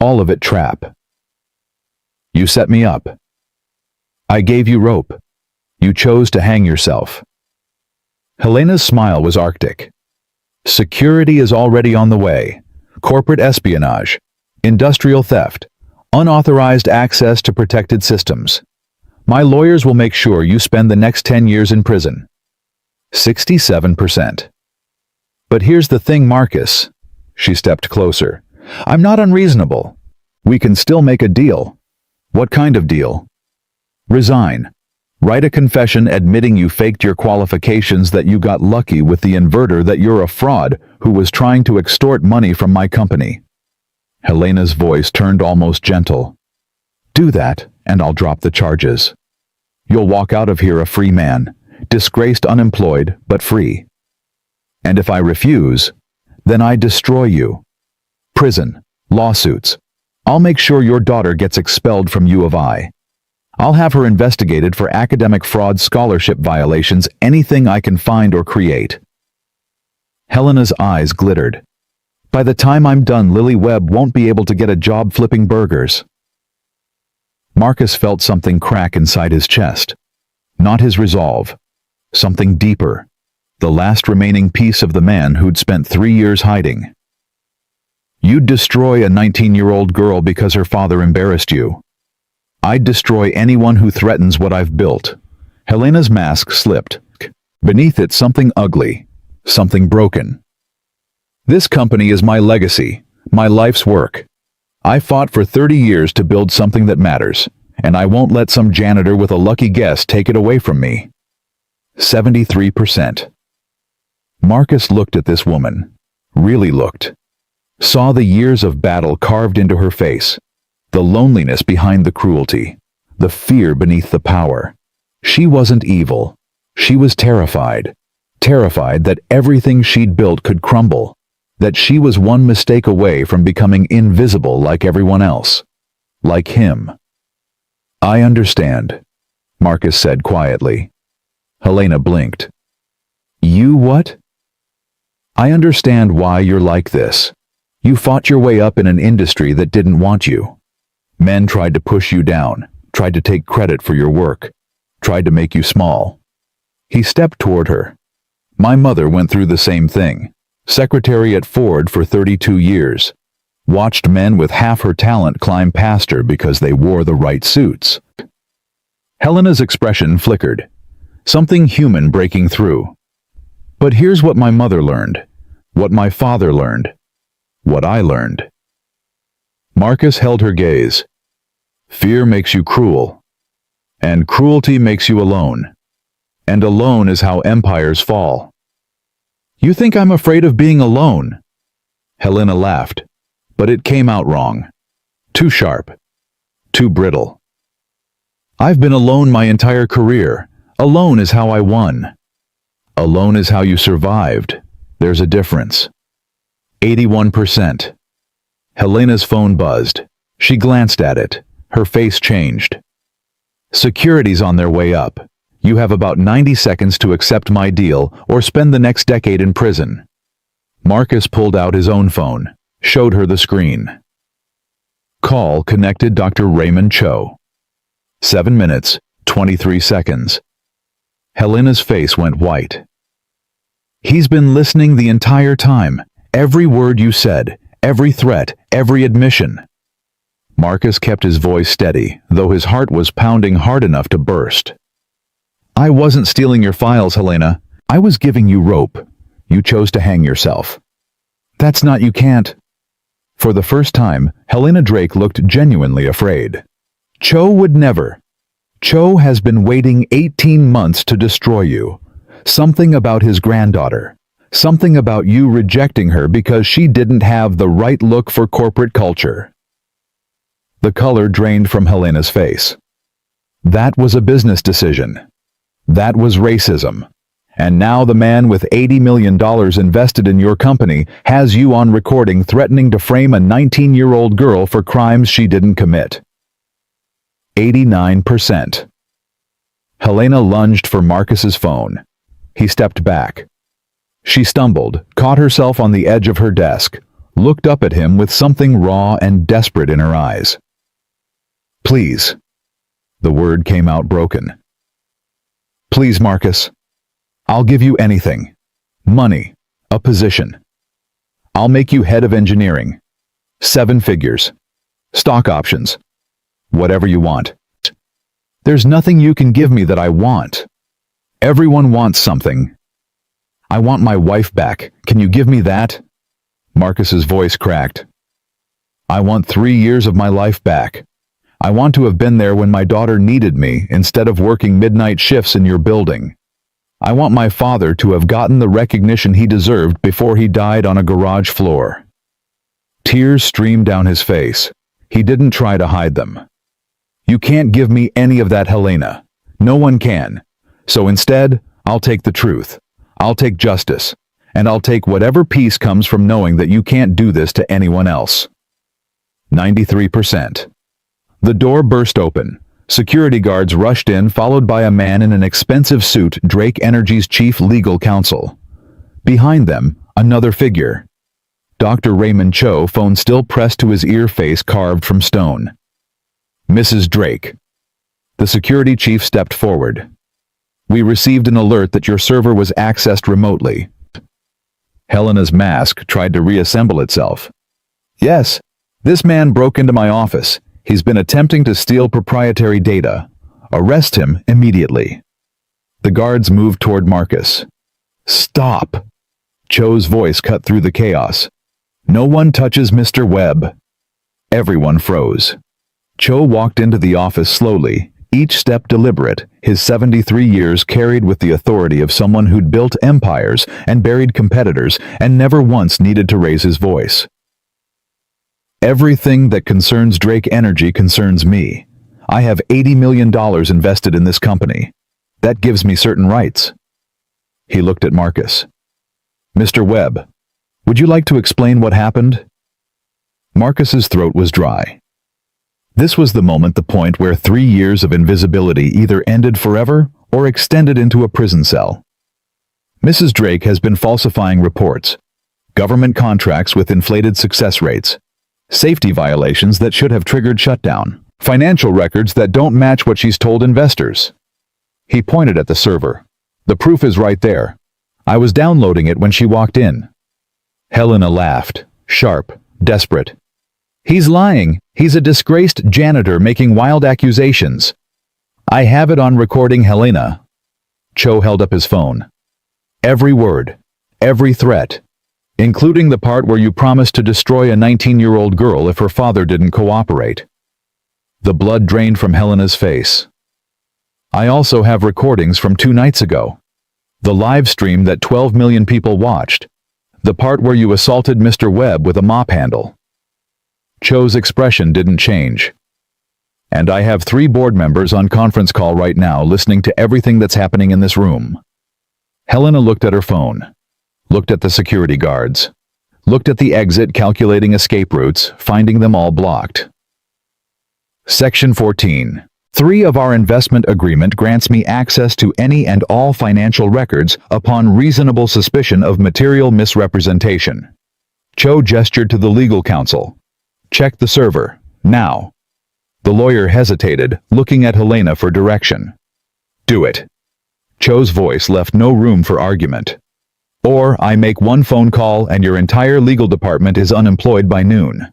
A: All of it trap. You set me up. I gave you rope. You chose to hang yourself. Helena's smile was arctic. Security is already on the way. Corporate espionage, industrial theft, unauthorized access to protected systems. My lawyers will make sure you spend the next 10 years in prison. 67%. But here's the thing, Marcus. She stepped closer. I'm not unreasonable. We can still make a deal. What kind of deal? Resign. Write a confession admitting you faked your qualifications, that you got lucky with the inverter, that you're a fraud who was trying to extort money from my company. Helena's voice turned almost gentle. Do that, and I'll drop the charges. You'll walk out of here a free man, disgraced, unemployed, but free. And if I refuse, then I destroy you. Prison, lawsuits. I'll make sure your daughter gets expelled from U of I. I'll have her investigated for academic fraud, scholarship violations, anything I can find or create. Helena's eyes glittered. By the time I'm done, Lily Webb won't be able to get a job flipping burgers. Marcus felt something crack inside his chest. Not his resolve. Something deeper. The last remaining piece of the man who'd spent 3 years hiding. You'd destroy a 19-year-old girl because her father embarrassed you. I'd destroy anyone who threatens what I've built. Helena's mask slipped. Beneath it, something ugly. Something broken. This company is my legacy, my life's work. I fought for 30 years to build something that matters, and I won't let some janitor with a lucky guess take it away from me. 73%. Marcus looked at this woman. Really looked. Saw the years of battle carved into her face. The loneliness behind the cruelty. The fear beneath the power. She wasn't evil. She was terrified. Terrified that everything she'd built could crumble. That she was one mistake away from becoming invisible like everyone else. Like him. I understand, Marcus said quietly. Helena blinked. You what? I understand why you're like this. You fought your way up in an industry that didn't want you. Men tried to push you down, tried to take credit for your work, tried to make you small. He stepped toward her. My mother went through the same thing. Secretary at Ford for 32 years. Watched men with half her talent climb past her because they wore the right suits. Helena's expression flickered. Something human breaking through. But here's what my mother learned. What my father learned. What I learned. Marcus held her gaze. Fear makes you cruel. And cruelty makes you alone. And alone is how empires fall. You think I'm afraid of being alone? Helena laughed, but it came out wrong. Too sharp. Too brittle. I've been alone my entire career. Alone is how I won. Alone is how you survived. There's a difference. 81%. Helena's phone buzzed. She glanced at it. Her face changed. Security's on their way up. You have about 90 seconds to accept my deal or spend the next decade in prison. Marcus pulled out his own phone, showed her the screen. Call connected Dr. Raymond Cho. 7 minutes, 23 seconds. Helena's face went white. He's been listening the entire time, Every word you said, every threat, every admission. Marcus kept his voice steady, though his heart was pounding hard enough to burst. I wasn't stealing your files, Helena. I was giving you rope. You chose to hang yourself. That's not, you can't. For the first time, Helena Drake looked genuinely afraid. Cho would never. Cho has been waiting 18 months to destroy you. Something about his granddaughter. Something about you rejecting her because she didn't have the right look for corporate culture. The color drained from Helena's face. That was a business decision. That was racism. And now the man with $80 million invested in your company has you on recording threatening to frame a 19-year-old girl for crimes she didn't commit. 89%. Helena lunged for Marcus's phone. He stepped back. She stumbled, caught herself on the edge of her desk, looked up at him with something raw and desperate in her eyes. Please. The word came out broken. Please, Marcus. I'll give you anything. Money. A position. I'll make you head of engineering. 7 figures. Stock options. Whatever you want. There's nothing you can give me that I want. Everyone wants something. I want my wife back. Can you give me that? Marcus's voice cracked. I want 3 years of my life back. I want to have been there when my daughter needed me instead of working midnight shifts in your building. I want my father to have gotten the recognition he deserved before he died on a garage floor. Tears streamed down his face. He didn't try to hide them. You can't give me any of that, Helena. No one can. So instead, I'll take the truth. I'll take justice. And I'll take whatever peace comes from knowing that you can't do this to anyone else. 93%. The door burst open. Security guards rushed in, followed by a man in an expensive suit, Drake Energy's chief legal counsel. Behind them, another figure. Dr. Raymond Cho, phone still pressed to his ear, face carved from stone. Mrs. Drake. The security chief stepped forward. We received an alert that your server was accessed remotely. Helena's mask tried to reassemble itself. Yes, this man broke into my office. He's been attempting to steal proprietary data. Arrest him immediately. The guards moved toward Marcus. Stop! Cho's voice cut through the chaos. No one touches Mr. Webb. Everyone froze. Cho walked into the office slowly, each step deliberate, his 73 years carried with the authority of someone who'd built empires and buried competitors and never once needed to raise his voice. Everything that concerns Drake Energy concerns me. I have $80 million invested in this company. That gives me certain rights. He looked at Marcus. Mr. Webb, would you like to explain what happened? Marcus's throat was dry. This was the moment, the point where 3 years of invisibility either ended forever or extended into a prison cell. Mrs. Drake has been falsifying reports, government contracts with inflated success rates, safety violations that should have triggered shutdown, financial records that don't match what she's told investors. He pointed at the server. The proof is right there. I was downloading it when she walked in. Helena laughed, sharp, desperate. He's lying. He's a disgraced janitor making wild accusations. I have it on recording, Helena. Cho held up his phone. Every word, every threat, including the part where you promised to destroy a 19-year-old girl if her father didn't cooperate. The blood drained from Helena's face. I also have recordings from 2 nights ago. The live stream that 12 million people watched. The part where you assaulted Mr. Webb with a mop handle. Cho's expression didn't change. And I have 3 board members on conference call right now listening to everything that's happening in this room. Helena looked at her phone. Looked at the security guards. Looked at the exit, calculating escape routes, finding them all blocked. Section 14. 3 of our investment agreement grants me access to any and all financial records upon reasonable suspicion of material misrepresentation. Cho gestured to the legal counsel. Check the server, now. The lawyer hesitated, looking at Helena for direction. Do it. Cho's voice left no room for argument. Or I make one phone call and your entire legal department is unemployed by noon."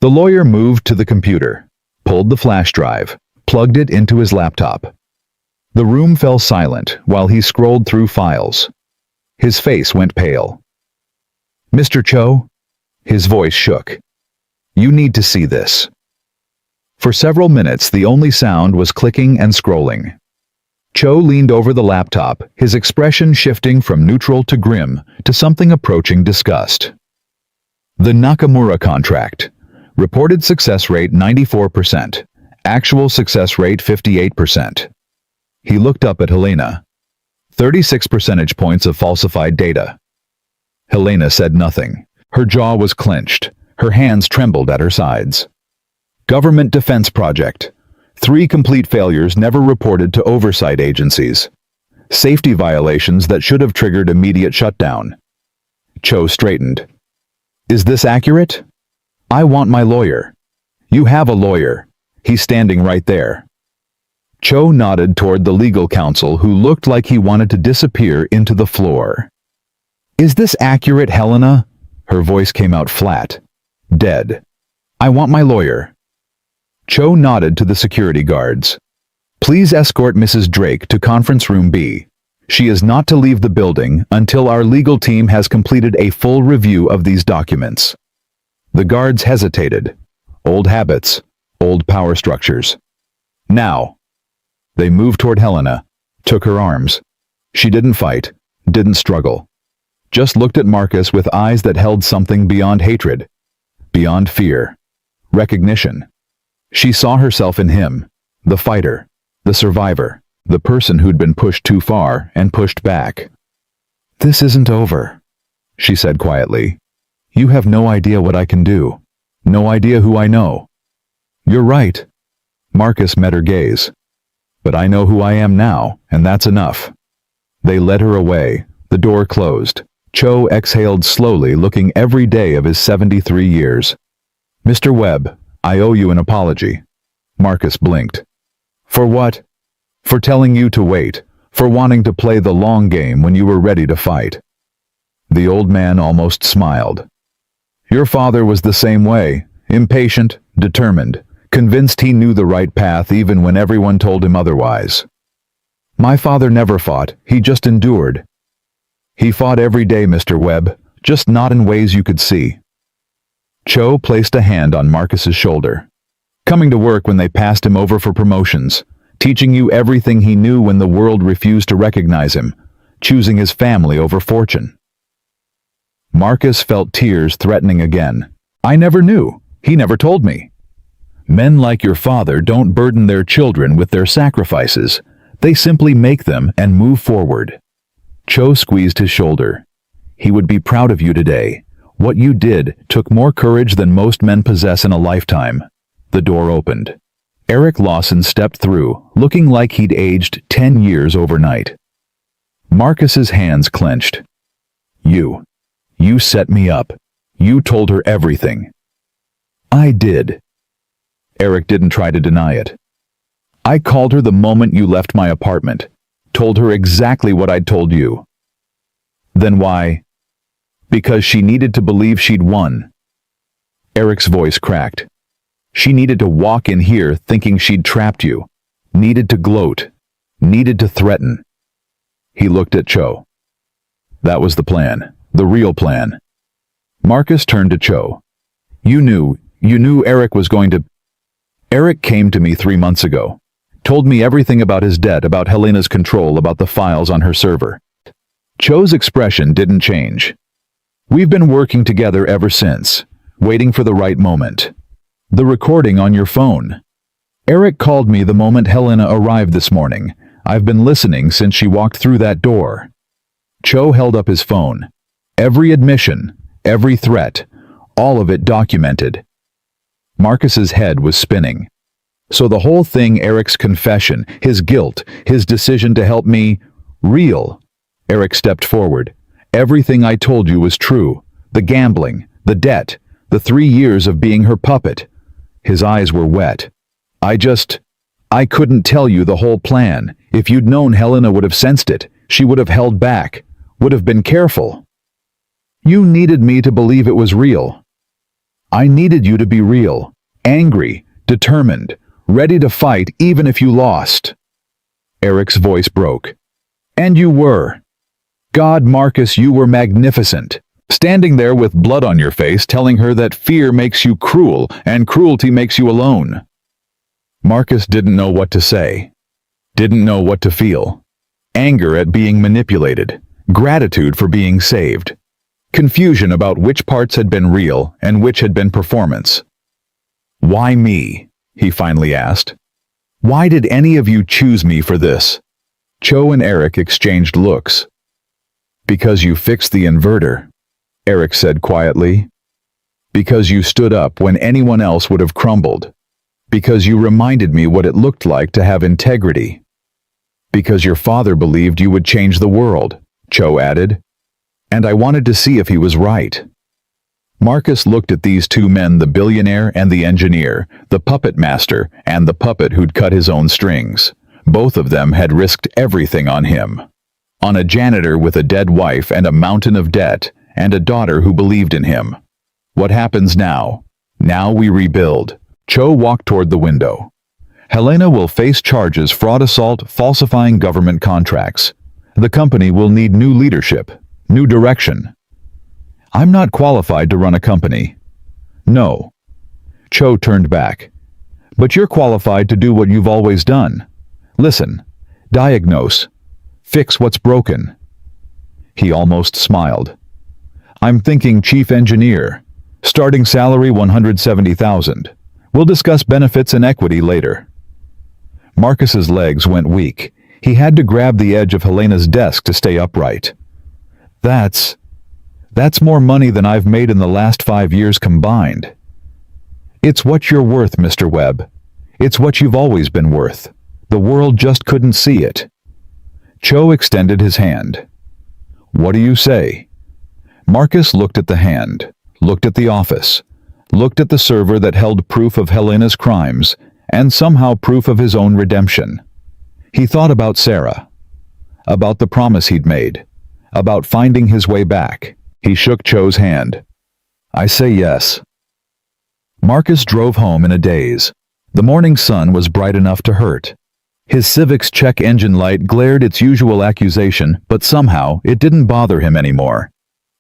A: The lawyer moved to the computer, pulled the flash drive, plugged it into his laptop. The room fell silent while he scrolled through files. His face went pale. "Mr. Cho?" His voice shook. "You need to see this." For several minutes, the only sound was clicking and scrolling. Cho leaned over the laptop, his expression shifting from neutral to grim to something approaching disgust. The Nakamura contract. Reported success rate 94%. Actual success rate 58%. He looked up at Helena. 36 percentage points of falsified data. Helena said nothing. Her jaw was clenched. Her hands trembled at her sides. Government Defense Project. 3 complete failures never reported to oversight agencies. Safety violations that should have triggered immediate shutdown. Cho straightened. "Is this accurate? I want my lawyer." "You have a lawyer. He's standing right there." Cho nodded toward the legal counsel, who looked like he wanted to disappear into the floor. "Is this accurate, Helena?" Her voice came out flat, dead. "I want my lawyer." Cho nodded to the security guards. "Please escort Mrs. Drake to conference room B. She is not to leave the building until our legal team has completed a full review of these documents." The guards hesitated. Old habits, old power structures. "Now." They moved toward Helena, took her arms. She didn't fight, didn't struggle. Just looked at Marcus with eyes that held something beyond hatred, beyond fear, recognition. She saw herself in him, the fighter, the survivor, the person who'd been pushed too far and pushed back. "This isn't over," she said quietly. "You have no idea what I can do, no idea who I know." "You're right." Marcus met her gaze. "But I know who I am now, and that's enough." They led her away. The door closed. Cho exhaled slowly, looking every day of his 73 years. "Mr. Webb, I owe you an apology." Marcus blinked. "For what?" "For telling you to wait, for wanting to play the long game when you were ready to fight." The old man almost smiled. "Your father was the same way, impatient, determined, convinced he knew the right path even when everyone told him otherwise." "My father never fought, he just endured." "He fought every day, Mr. Webb, just not in ways you could see." Cho placed a hand on Marcus's shoulder. "Coming to work when they passed him over for promotions, teaching you everything he knew when the world refused to recognize him, choosing his family over fortune." Marcus felt tears threatening again. "I never knew. He never told me." "Men like your father don't burden their children with their sacrifices. They simply make them and move forward." Cho squeezed his shoulder. "He would be proud of you today. What you did took more courage than most men possess in a lifetime." The door opened. Eric Lawson stepped through, looking like he'd aged 10 years overnight. Marcus's hands clenched. You set me up. You told her everything." "I did." Eric didn't try to deny it. "I called her the moment you left my apartment. Told her exactly what I'd told you." "Then why?" "Because she needed to believe she'd won." Eric's voice cracked. "She needed to walk in here thinking she'd trapped you. Needed to gloat. Needed to threaten." He looked at Cho. "That was the plan. The real plan." Marcus turned to Cho. You knew Eric was going to..." "Eric came to me 3 months ago. Told me everything about his debt, about Helena's control, about the files on her server." Cho's expression didn't change. "We've been working together ever since, waiting for the right moment. The recording on your phone. Eric called me the moment Helena arrived this morning. I've been listening since she walked through that door." Cho held up his phone. Every admission, every threat, all of it documented. Marcus's head was spinning. So the whole thing, Eric's confession, his guilt, his decision to help me, real. Eric stepped forward. "Everything I told you was true. The gambling, the debt, the 3 years of being her puppet." His eyes were wet. I couldn't tell you the whole plan. If you'd known, Helena would have sensed it. She would have held back. would have been careful. You needed me to believe it was real. I needed you to be real, angry, determined, ready to fight even if you lost." Eric's voice broke. "And you were. God, Marcus, you were magnificent. Standing there with blood on your face, telling her that fear makes you cruel and cruelty makes you alone." Marcus didn't know what to say. Didn't know what to feel. Anger at being manipulated. Gratitude for being saved. Confusion about which parts had been real and which had been performance. "Why me?" he finally asked. "Why did any of you choose me for this?" Cho and Eric exchanged looks. "Because you fixed the inverter," Eric said quietly. "Because you stood up when anyone else would have crumbled. Because you reminded me what it looked like to have integrity. Because your father believed you would change the world," Cho added. "And I wanted to see if he was right." Marcus looked at these two men, the billionaire and the engineer, the puppet master and the puppet who'd cut his own strings. Both of them had risked everything on him. On a janitor with a dead wife and a mountain of debt, and a daughter who believed in him. What happens now? Now we rebuild. Cho walked toward the window. Helena will face charges, fraud, assault, falsifying government contracts. The company will need new leadership, new direction. I'm not qualified to run a company. No. Cho turned back. But you're qualified to do what you've always done. Listen, diagnose, fix what's broken. He almost smiled. I'm thinking chief engineer. Starting salary $170,000. We'll discuss benefits and equity later. Marcus's legs went weak. He had to grab the edge of Helena's desk to stay upright. That's more money than I've made in the last 5 years combined. It's what you're worth, Mr. Webb. It's what you've always been worth. The world just couldn't see it. Cho extended his hand. What do you say? Marcus looked at the hand, looked at the office, looked at the server that held proof of Helena's crimes, and somehow proof of his own redemption. He thought about Sarah, about the promise he'd made, about finding his way back. He shook Cho's hand. I say yes. Marcus drove home in a daze. The morning sun was bright enough to hurt. His Civic's check engine light glared its usual accusation, but somehow it didn't bother him anymore.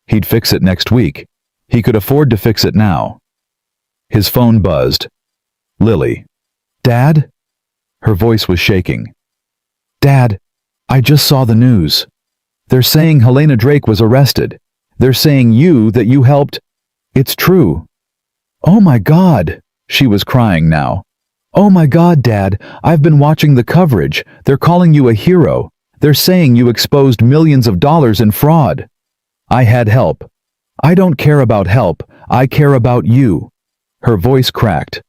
A: He'd fix it next week. He could afford to fix it now. His phone buzzed. Lily. Dad? Her voice was shaking. Dad, I just saw the news. They're saying Helena Drake was arrested. They're saying that you helped. It's true. Oh my God, she was crying now. Oh my God, Dad, I've been watching the coverage. They're calling you a hero. They're saying you exposed millions of dollars in fraud. I had help. I don't care about help. I care about you. Her voice cracked.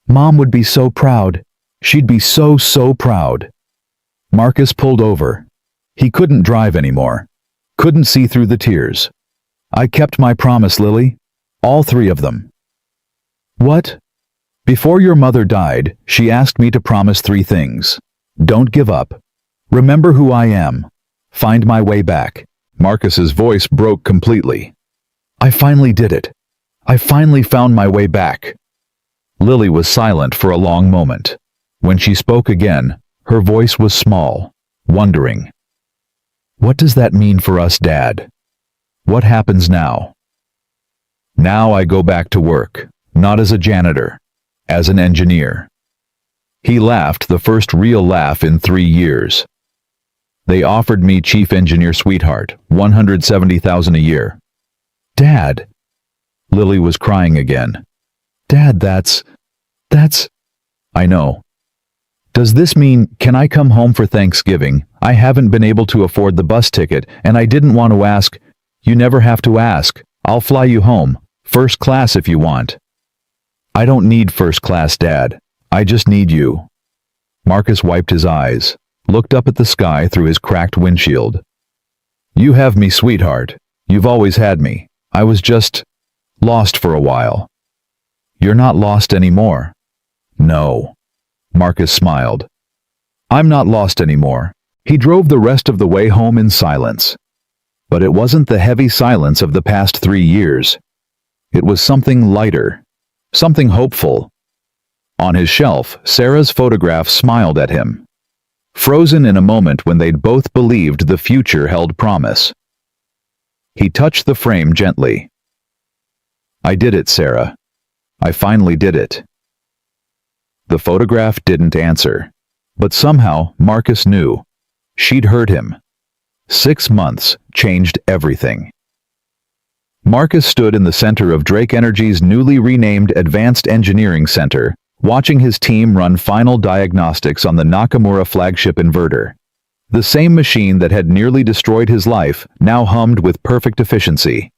A: Mom would be so proud. She'd be so proud. Marcus pulled over. He couldn't drive anymore. Couldn't see through the tears. I kept my promise, Lily. All 3 of them. What? Before your mother died, she asked me to promise 3 things. Don't give up. Remember who I am. Find my way back. Marcus's voice broke completely. I finally did it. I finally found my way back. Lily was silent for a long moment. When she spoke again, her voice was small, wondering. What does that mean for us, Dad? What happens now? Now I go back to work, not as a janitor, as an engineer. He laughed, the first real laugh in 3 years. They offered me chief engineer, sweetheart, $170,000 a year. Dad. Lily was crying again. Dad, that's... I know. Does this mean, can I come home for Thanksgiving? I haven't been able to afford the bus ticket, and I didn't want to ask. You never have to ask. I'll fly you home, first class if you want. I don't need first class, Dad. I just need you. Marcus wiped his eyes, looked up at the sky through his cracked windshield. You have me, sweetheart. You've always had me. I was just lost for a while. You're not lost anymore. No. Marcus smiled. I'm not lost anymore. He drove the rest of the way home in silence. But it wasn't the heavy silence of the past 3 years. It was something lighter, something hopeful. On his shelf, Sarah's photograph smiled at him, frozen in a moment when they'd both believed the future held promise. He touched the frame gently. "I did it, Sarah. I finally did it." The photograph didn't answer, but somehow Marcus knew. She'd heard him. 6 months changed everything. Marcus stood in the center of Drake Energy's newly renamed Advanced Engineering Center, watching his team run final diagnostics on the Nakamura flagship inverter. The same machine that had nearly destroyed his life now hummed with perfect efficiency.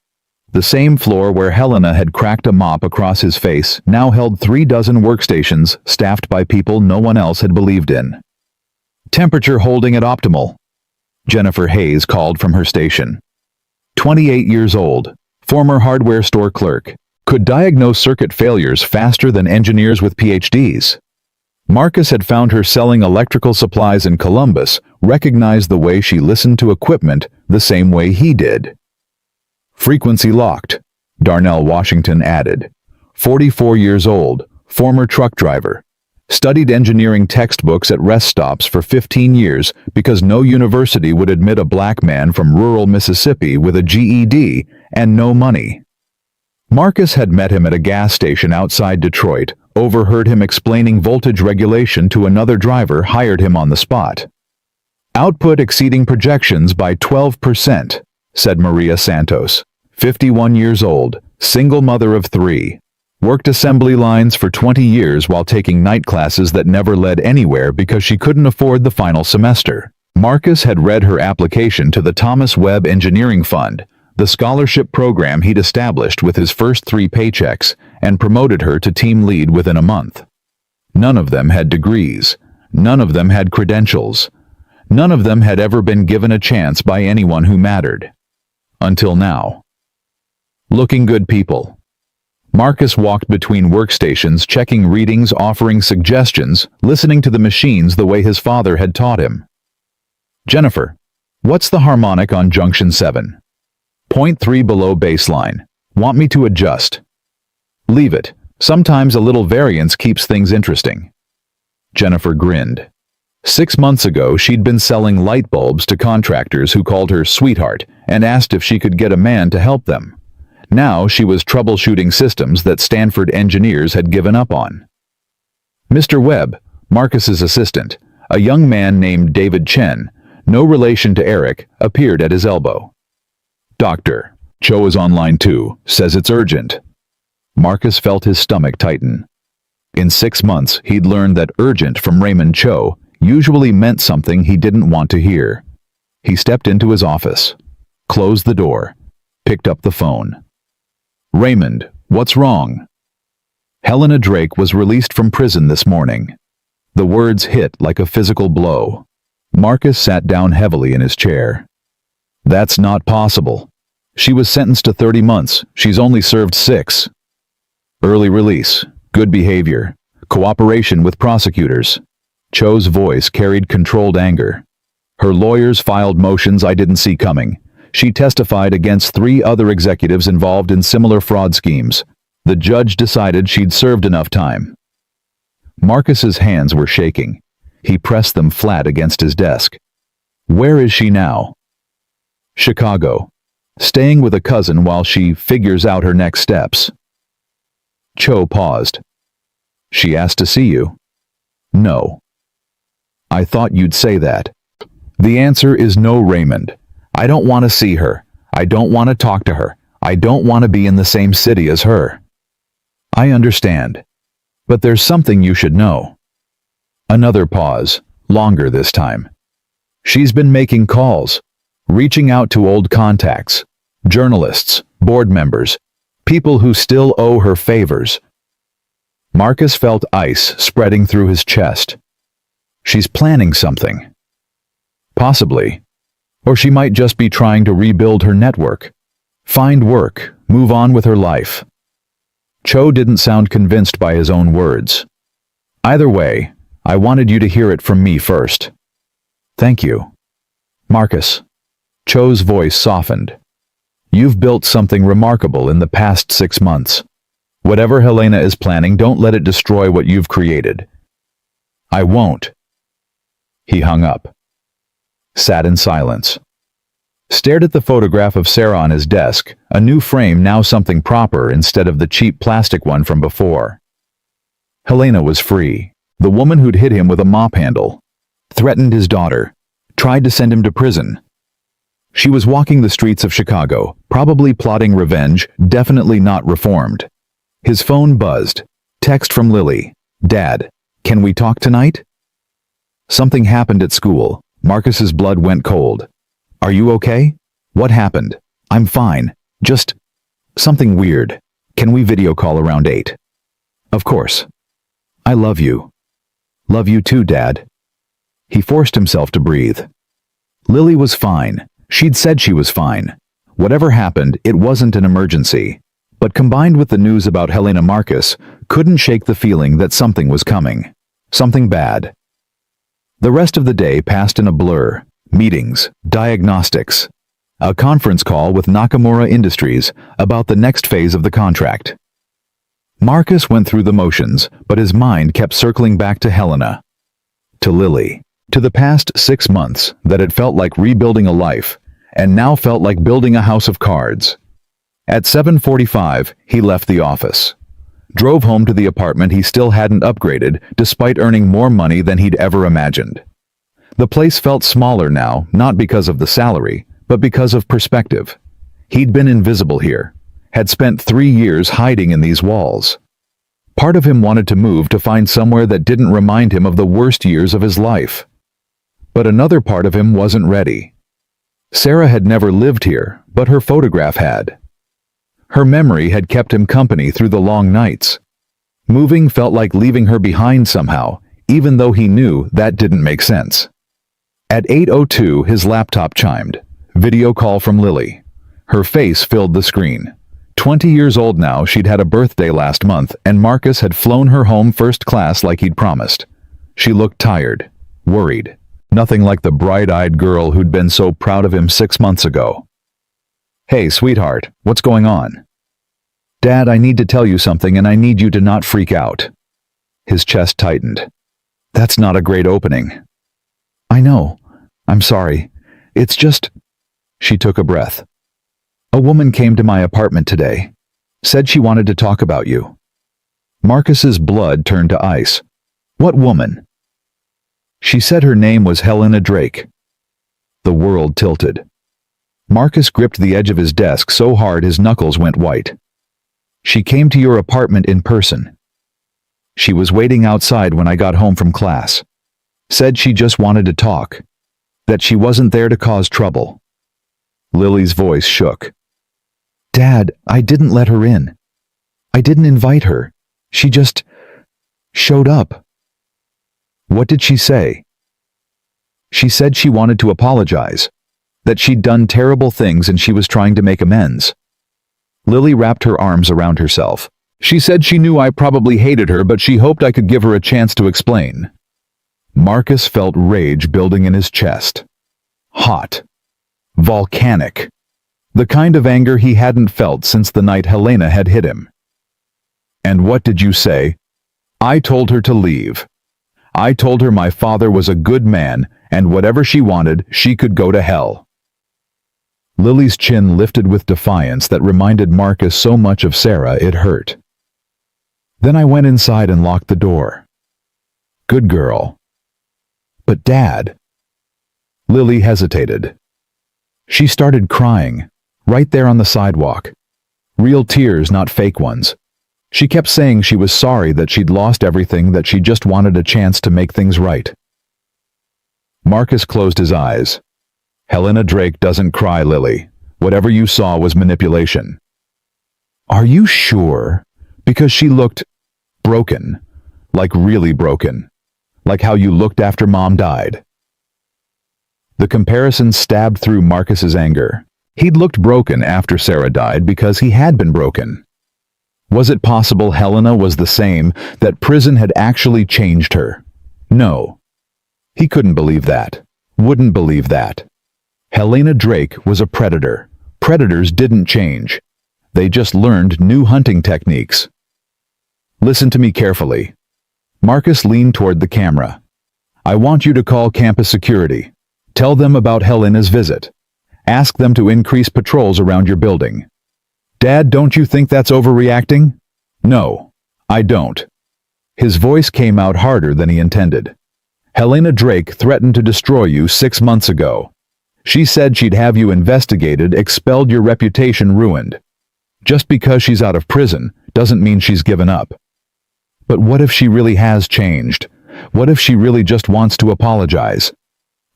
A: The same floor where Helena had cracked a mop across his face now held 36 workstations staffed by people no one else had believed in. "Temperature holding at optimal," Jennifer Hayes called from her station. 28 years old, former hardware store clerk, could diagnose circuit failures faster than engineers with PhDs. Marcus had found her selling electrical supplies in Columbus, recognized the way she listened to equipment the same way he did. "Frequency locked," Darnell Washington added. 44 years old, former truck driver. Studied engineering textbooks at rest stops for 15 years because no university would admit a black man from rural Mississippi with a GED and no money. Marcus had met him at a gas station outside Detroit, overheard him explaining voltage regulation to another driver, hired him on the spot. "Output exceeding projections by 12%, said Maria Santos, 51 years old, single mother of 3. Worked assembly lines for 20 years while taking night classes that never led anywhere because she couldn't afford the final semester. Marcus had read her application to the Thomas Webb Engineering Fund, the scholarship program he'd established with his first 3 paychecks, and promoted her to team lead within a month. None of them had degrees. None of them had credentials. None of them had ever been given a chance by anyone who mattered. Until now. Looking good people. Marcus walked between workstations, checking readings, offering suggestions, listening to the machines the way his father had taught him. "Jennifer, what's the harmonic on junction 7? 0.3 below baseline. Want me to adjust?" "Leave it. Sometimes a little variance keeps things interesting." Jennifer grinned. 6 months ago, she'd been selling light bulbs to contractors who called her sweetheart and asked if she could get a man to help them. Now she was troubleshooting systems that Stanford engineers had given up on. Mr. Webb, Marcus's assistant, a young man named David Chen, no relation to Eric, appeared at his elbow. "Doctor, Cho is on line 2, says it's urgent." Marcus felt his stomach tighten. In 6 months, he'd learned that urgent from Raymond Cho usually meant something he didn't want to hear. He stepped into his office, closed the door, picked up the phone. "Raymond, what's wrong?" Helena Drake was released from prison this morning. The words hit like a physical blow. Marcus sat down heavily in his chair. "That's not possible. She was sentenced to 30 months. She's only served 6. Early release, good behavior, cooperation with prosecutors." Cho's voice carried controlled anger. "Her lawyers filed motions I didn't see coming. She testified against 3 other executives involved in similar fraud schemes. The judge decided she'd served enough time." Marcus's hands were shaking. He pressed them flat against his desk. "Where is she now?" "Chicago. Staying with a cousin while she figures out her next steps." Cho paused. "She asked to see you?" "No." "I thought you'd say that." "The answer is no, Raymond. I don't want to see her. I don't want to talk to her. I don't want to be in the same city as her." "I understand. But there's something you should know." Another pause, longer this time. "She's been making calls, reaching out to old contacts, journalists, board members, people who still owe her favors." Marcus felt ice spreading through his chest. "She's planning something." "Possibly. Or she might just be trying to rebuild her network. Find work, move on with her life." Cho didn't sound convinced by his own words. "Either way, I wanted you to hear it from me first." "Thank you." "Marcus." Cho's voice softened. You've built something remarkable in the past 6 months. Whatever Helena is planning, don't let it destroy what you've created. I won't. He hung up. Sat in silence. Stared at the photograph of Sarah on his desk, a new frame, now something proper instead of the cheap plastic one from before. Helena was free. The woman who'd hit him with a mop handle. Threatened his daughter. Tried to send him to prison. She was walking the streets of Chicago, probably plotting revenge, definitely not reformed. His phone buzzed. Text from Lily. Dad, can we talk tonight? Something happened at school. Marcus's blood went cold. Are you okay? What happened? I'm fine. Just something weird. Can we video call around 8? Of course. I love you. Love you too, Dad. He forced himself to breathe. Lily was fine. She'd said she was fine. Whatever happened, it wasn't an emergency. But combined with the news about Helena Marcus, couldn't shake the feeling that something was coming. Something bad. The rest of the day passed in a blur. Meetings, diagnostics, a conference call with Nakamura Industries about the next phase of the contract. Marcus went through the motions, but his mind kept circling back to Helena. To Lily. To the past 6 months that had felt like rebuilding a life, and now felt like building a house of cards. At 7:45, he left the office. Drove home to the apartment he still hadn't upgraded, despite earning more money than he'd ever imagined. The place felt smaller now, not because of the salary, but because of perspective. He'd been invisible here, had spent 3 years hiding in these walls. Part of him wanted to move to find somewhere that didn't remind him of the worst years of his life. But another part of him wasn't ready. Sarah had never lived here, but her photograph had. Her memory had kept him company through the long nights. Moving felt like leaving her behind somehow, even though he knew that didn't make sense. At 8:02, his laptop chimed. Video call from Lily. Her face filled the screen. 20 years old now, she'd had a birthday last month, and Marcus had flown her home first class like he'd promised. She looked tired, worried. Nothing like the bright-eyed girl who'd been so proud of him 6 months ago. Hey, sweetheart, what's going on? Dad, I need to tell you something and I need you to not freak out. His chest tightened. That's not a great opening. I know. I'm sorry. It's just... She took a breath. A woman came to my apartment today. Said she wanted to talk about you. Marcus's blood turned to ice. What woman? She said her name was Helena Drake. The world tilted. Marcus gripped the edge of his desk so hard his knuckles went white. She came to your apartment in person. She was waiting outside when I got home from class. Said she just wanted to talk. That she wasn't there to cause trouble. Lily's voice shook. Dad, I didn't let her in. I didn't invite her. She just showed up. What did she say? She said she wanted to apologize. That she'd done terrible things and she was trying to make amends. Lily wrapped her arms around herself. She said she knew I probably hated her, but she hoped I could give her a chance to explain. Marcus felt rage building in his chest. Hot. Volcanic. The kind of anger he hadn't felt since the night Helena had hit him. And what did you say? I told her to leave. I told her my father was a good man, and whatever she wanted, she could go to hell. Lily's chin lifted with defiance that reminded Marcus so much of Sarah it hurt. Then I went inside and locked the door. Good girl. But Dad... Lily hesitated. She started crying, right there on the sidewalk. Real tears, not fake ones. She kept saying she was sorry that she'd lost everything, that she just wanted a chance to make things right. Marcus closed his eyes. Helena Drake doesn't cry, Lily. Whatever you saw was manipulation. Are you sure? Because she looked broken. Like really broken. Like how you looked after Mom died. The comparison stabbed through Marcus's anger. He'd looked broken after Sarah died because he had been broken. Was it possible Helena was the same, that prison had actually changed her? No. He couldn't believe that. Wouldn't believe that. Helena Drake was a predator. Predators didn't change. They just learned new hunting techniques. Listen to me carefully. Marcus leaned toward the camera. I want you to call campus security. Tell them about Helena's visit. Ask them to increase patrols around your building. Dad, don't you think that's overreacting? No, I don't. His voice came out harder than he intended. Helena Drake threatened to destroy you 6 months ago. She said she'd have you investigated, expelled, your reputation ruined. Just because she's out of prison doesn't mean she's given up. But what if she really has changed? What if she really just wants to apologize?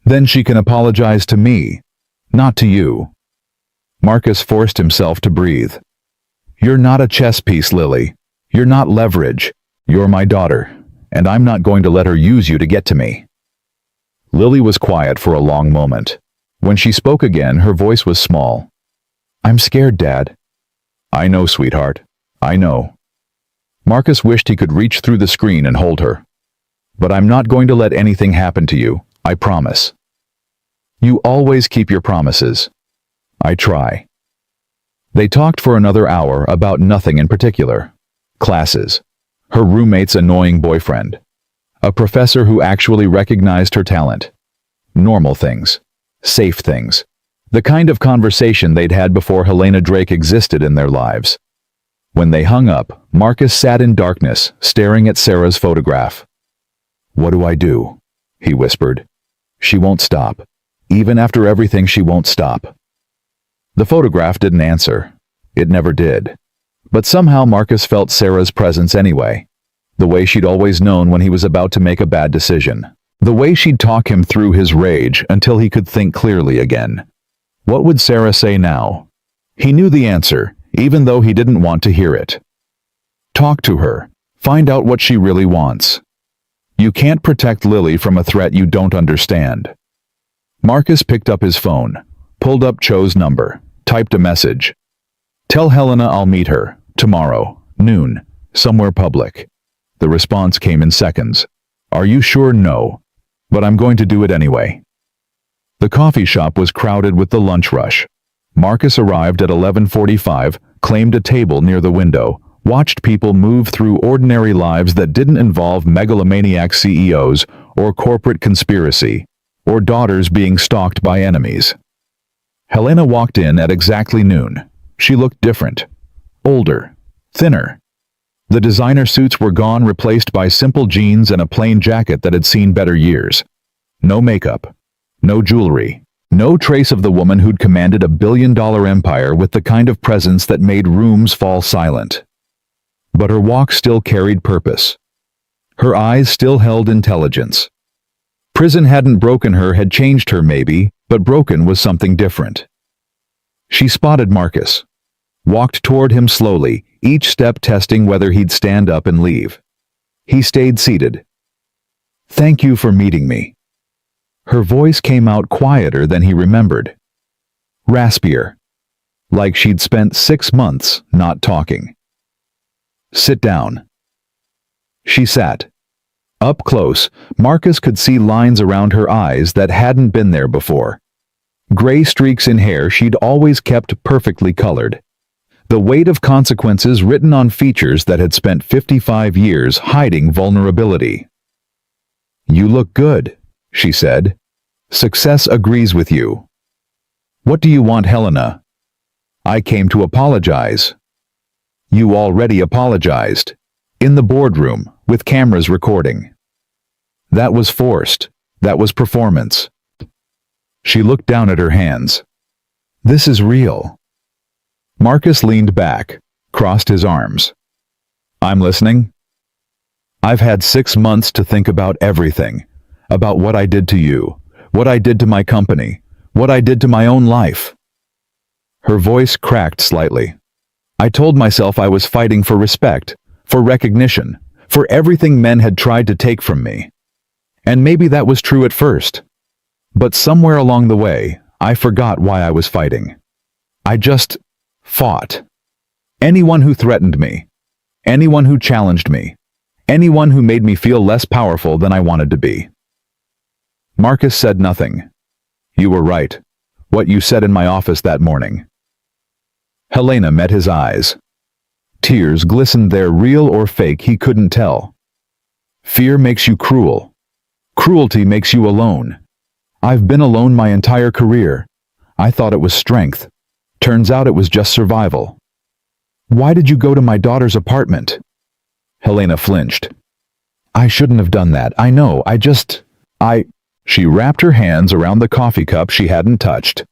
A: Then she can apologize to me, not to you. Marcus forced himself to breathe. You're not a chess piece, Lily. You're not leverage. You're my daughter, and I'm not going to let her use you to get to me. Lily was quiet for a long moment. When she spoke again, her voice was small. I'm scared, Dad. I know, sweetheart. I know. Marcus wished he could reach through the screen and hold her. But I'm not going to let anything happen to you, I promise. You always keep your promises. I try. They talked for another hour about nothing in particular. Classes. Her roommate's annoying boyfriend. A professor who actually recognized her talent. Normal things. Safe things. The kind of conversation they'd had before Helena Drake existed in their lives. When they hung up, Marcus sat in darkness, staring at Sarah's photograph. What do I do? He whispered. She won't stop. Even after everything, she won't stop. The photograph didn't answer. It never did. But somehow Marcus felt Sarah's presence anyway. The way she'd always known when he was about to make a bad decision. The way she'd talk him through his rage until he could think clearly again. What would Sarah say now? He knew the answer, even though he didn't want to hear it. Talk to her. Find out what she really wants. You can't protect Lily from a threat you don't understand. Marcus picked up his phone, pulled up Cho's number, typed a message. Tell Helena I'll meet her, tomorrow, noon, somewhere public. The response came in seconds. Are you sure? No. But I'm going to do it anyway. The coffee shop was crowded with the lunch rush. Marcus arrived at 11:45, claimed a table near the window, watched people move through ordinary lives that didn't involve megalomaniac CEOs or corporate conspiracy, or daughters being stalked by enemies. Helena walked in at exactly noon. She looked different. Older. Thinner. The designer suits were gone, replaced by simple jeans and a plain jacket that had seen better years. No makeup. No jewelry. No trace of the woman who'd commanded a billion-dollar empire with the kind of presence that made rooms fall silent. But her walk still carried purpose. Her eyes still held intelligence. Prison hadn't broken her, had changed her maybe, but broken was something different. She spotted Marcus. Walked toward him slowly, each step testing whether he'd stand up and leave. He stayed seated. Thank you for meeting me. Her voice came out quieter than he remembered. Raspier. Like she'd spent 6 months not talking. Sit down. She sat. Up close, Marcus could see lines around her eyes that hadn't been there before. Gray streaks in hair she'd always kept perfectly colored. The weight of consequences written on features that had spent 55 years hiding vulnerability. You look good, she said. Success agrees with you. What do you want, Helena? I came to apologize. You already apologized. In the boardroom, with cameras recording. That was forced. That was performance. She looked down at her hands. This is real. Marcus leaned back, crossed his arms. I'm listening. I've had 6 months to think about everything. About what I did to you, what I did to my company, what I did to my own life. Her voice cracked slightly. I told myself I was fighting for respect, for recognition, for everything men had tried to take from me. And maybe that was true at first. But somewhere along the way, I forgot why I was fighting. I just fought. Anyone who threatened me. Anyone who challenged me. Anyone who made me feel less powerful than I wanted to be. Marcus said nothing. You were right. What you said in my office that morning. Helena met his eyes. Tears glistened there, real or fake, he couldn't tell. Fear makes you cruel. Cruelty makes you alone. I've been alone my entire career. I thought it was strength. Turns out it was just survival. Why did you go to my daughter's apartment? Helena flinched. I shouldn't have done that. I know, She wrapped her hands around the coffee cup she hadn't touched.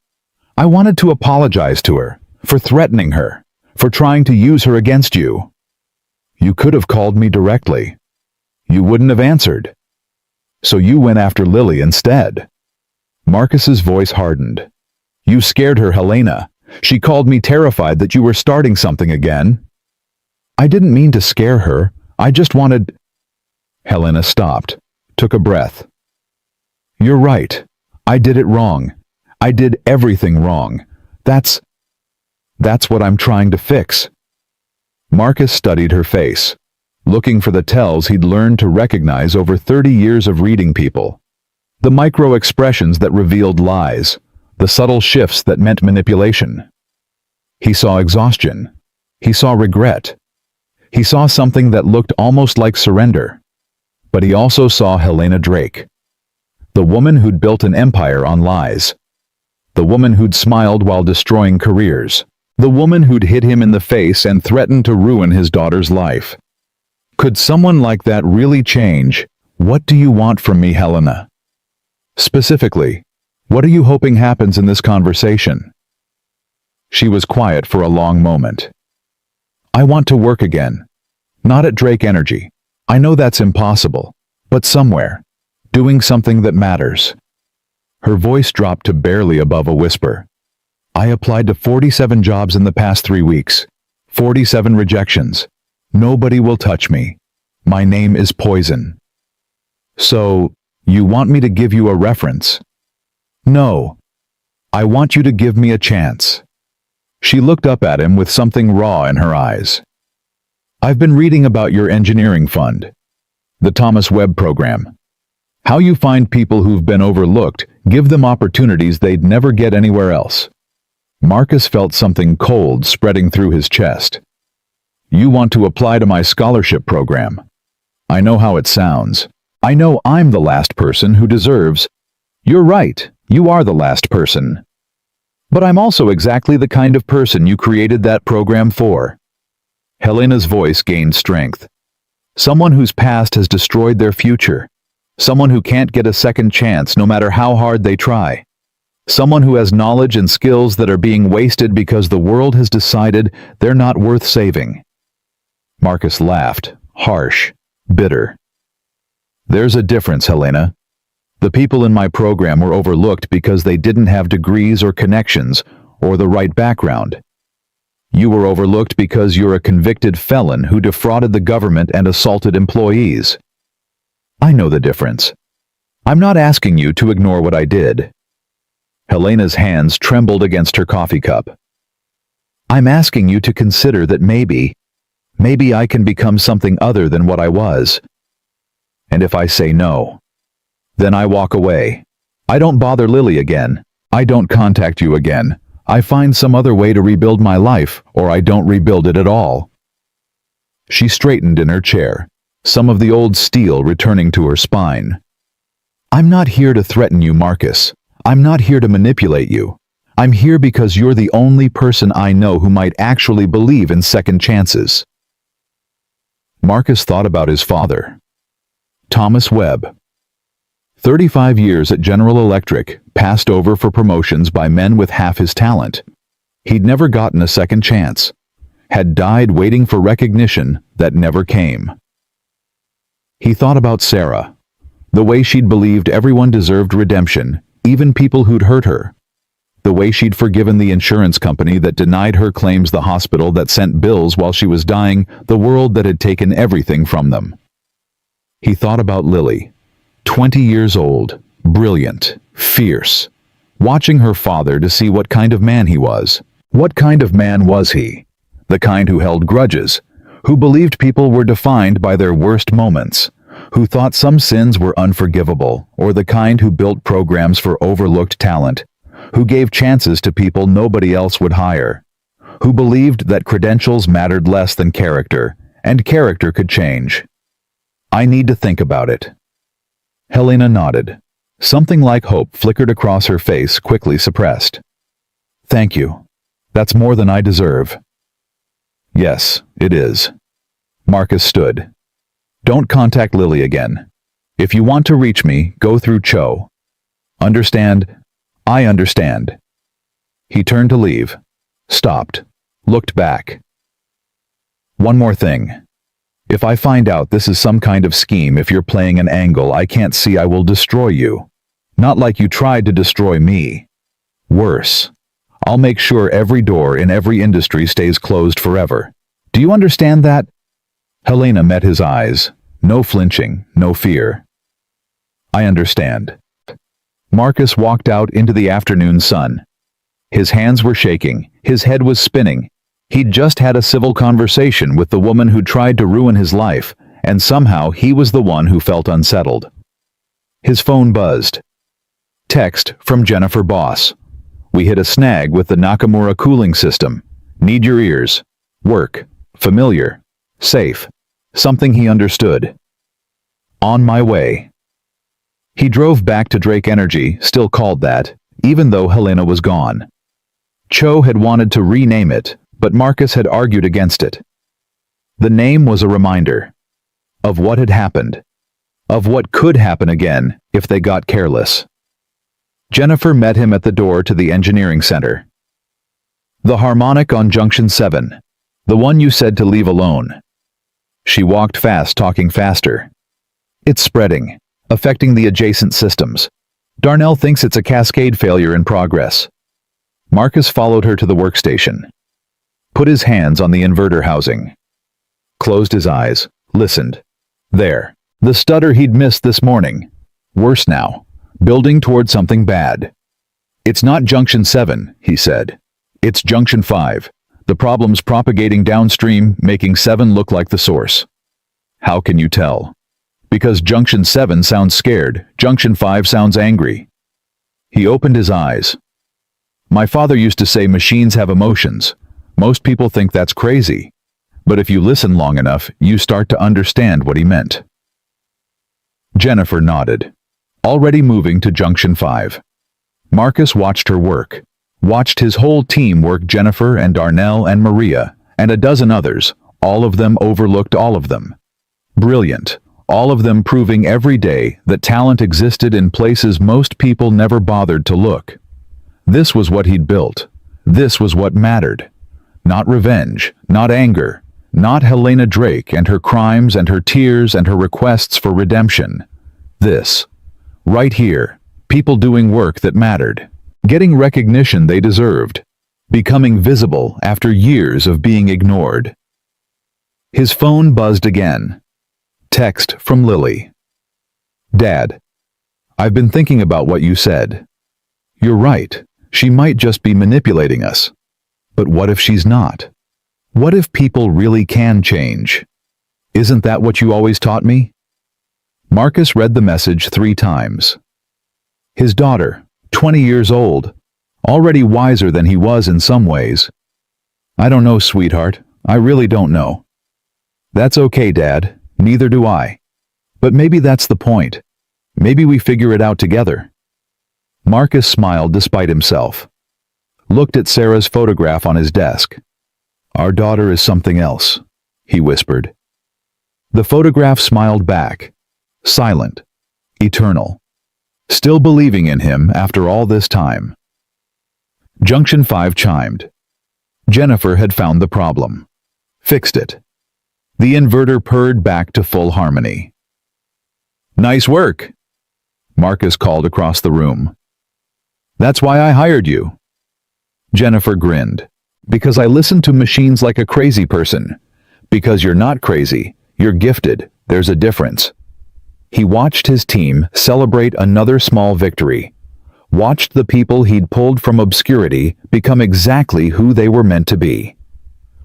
A: I wanted to apologize to her, for threatening her, for trying to use her against you. You could have called me directly. You wouldn't have answered. So you went after Lily instead. Marcus's voice hardened. You scared her, Helena. She called me terrified that you were starting something again. I didn't mean to scare her. I just wanted... Helena stopped, took a breath. You're right. I did it wrong. I did everything wrong. That's what I'm trying to fix. Marcus studied her face, looking for the tells he'd learned to recognize over 30 years of reading people. The micro-expressions that revealed lies, the subtle shifts that meant manipulation. He saw exhaustion. He saw regret. He saw something that looked almost like surrender. But he also saw Helena Drake. The woman who'd built an empire on lies. The woman who'd smiled while destroying careers. The woman who'd hit him in the face and threatened to ruin his daughter's life. Could someone like that really change? What do you want from me, Helena? Specifically, what are you hoping happens in this conversation? She was quiet for a long moment. I want to work again. Not at Drake Energy. I know that's impossible. But somewhere. Doing something that matters. Her voice dropped to barely above a whisper. I applied to 47 jobs in the past 3 weeks. 47 rejections. Nobody will touch me. My name is poison. So, you want me to give you a reference? No. I want you to give me a chance. She looked up at him with something raw in her eyes. I've been reading about your engineering fund. The Thomas Webb program. How you find people who've been overlooked, give them opportunities they'd never get anywhere else. Marcus felt something cold spreading through his chest. You want to apply to my scholarship program. I know how it sounds. I know I'm the last person who deserves. You're right, you are the last person. But I'm also exactly the kind of person you created that program for. Helena's voice gained strength. Someone whose past has destroyed their future. Someone who can't get a second chance no matter how hard they try. Someone who has knowledge and skills that are being wasted because the world has decided they're not worth saving. Marcus laughed, harsh, bitter. There's a difference, Helena. The people in my program were overlooked because they didn't have degrees or connections or the right background. You were overlooked because you're a convicted felon who defrauded the government and assaulted employees. I know the difference. I'm not asking you to ignore what I did. Helena's hands trembled against her coffee cup. I'm asking you to consider that maybe I can become something other than what I was. And if I say no, then I walk away. I don't bother Lily again. I don't contact you again. I find some other way to rebuild my life, or I don't rebuild it at all. She straightened in her chair, some of the old steel returning to her spine. I'm not here to threaten you, Marcus. I'm not here to manipulate you. I'm here because you're the only person I know who might actually believe in second chances. Marcus thought about his father. Thomas Webb. 35 years at General Electric, passed over for promotions by men with half his talent. He'd never gotten a second chance. Had died waiting for recognition that never came. He thought about Sarah. The way she'd believed everyone deserved redemption, even people who'd hurt her. The way she'd forgiven the insurance company that denied her claims, the hospital that sent bills while she was dying, the world that had taken everything from them. He thought about Lily, 20 years old, brilliant, fierce, watching her father to see what kind of man he was. What kind of man was he? The kind who held grudges, who believed people were defined by their worst moments, who thought some sins were unforgivable, or the kind who built programs for overlooked talent, who gave chances to people nobody else would hire, who believed that credentials mattered less than character, and character could change. I need to think about it. Helena nodded. Something like hope flickered across her face, quickly suppressed. Thank you. That's more than I deserve. Yes, it is. Marcus stood. Don't contact Lily again. If you want to reach me, go through Cho. Understand? I understand. He turned to leave. Stopped. Looked back. One more thing. If I find out this is some kind of scheme, if you're playing an angle I can't see, I will destroy you. Not like you tried to destroy me. Worse. I'll make sure every door in every industry stays closed forever. Do you understand that? Helena met his eyes. No flinching, no fear. I understand. Marcus walked out into the afternoon sun. His hands were shaking, his head was spinning. He'd just had a civil conversation with the woman who tried to ruin his life, and somehow he was the one who felt unsettled. His phone buzzed. Text from Jennifer Boss. We hit a snag with the Nakamura cooling system. Need your ears. Work. Familiar. Safe. Something he understood. On my way. He drove back to Drake Energy, still called that, even though Helena was gone. Cho had wanted to rename it, but Marcus had argued against it. The name was a reminder of what had happened, of what could happen again if they got careless. Jennifer met him at the door to the engineering center. The harmonic on Junction 7, the one you said to leave alone. She walked fast, talking faster. It's spreading, affecting the adjacent systems. Darnell thinks it's a cascade failure in progress. Marcus followed her to the workstation. Put his hands on the inverter housing. Closed his eyes, listened. There. The stutter he'd missed this morning. Worse now. Building toward something bad. It's not Junction 7, he said. It's Junction 5. The problem's propagating downstream, making 7 look like the source. How can you tell? Because Junction 7 sounds scared, Junction 5 sounds angry. He opened his eyes. My father used to say machines have emotions. Most people think that's crazy. But if you listen long enough, you start to understand what he meant. Jennifer nodded. Already moving to Junction 5. Marcus watched her work. Watched his whole team work, Jennifer and Darnell and Maria, and a dozen others, all of them overlooked all of them. Brilliant, all of them proving every day that talent existed in places most people never bothered to look. This was what he'd built. This was what mattered. Not revenge, not anger, not Helena Drake and her crimes and her tears and her requests for redemption. This. Right here, people doing work that mattered. Getting recognition they deserved, becoming visible after years of being ignored. His phone buzzed again. Text from Lily. Dad, I've been thinking about what you said. You're right, she might just be manipulating us. But what if she's not? What if people really can change? Isn't that what you always taught me? Marcus read the message 3 times. His daughter, 20 years old, already wiser than he was in some ways. I don't know, sweetheart. I really don't know. That's okay, Dad. Neither do I. But maybe that's the point. Maybe we figure it out together. Marcus smiled despite himself. Looked at Sarah's photograph on his desk. Our daughter is something else, he whispered. The photograph smiled back. Silent. Eternal. Still believing in him after all this time. Junction 5 chimed. Jennifer had found the problem. Fixed it. The inverter purred back to full harmony. Nice work, Marcus called across the room. That's why I hired you. Jennifer grinned. Because I listen to machines like a crazy person. Because you're not crazy, you're gifted, there's a difference. He watched his team celebrate another small victory. Watched the people he'd pulled from obscurity become exactly who they were meant to be.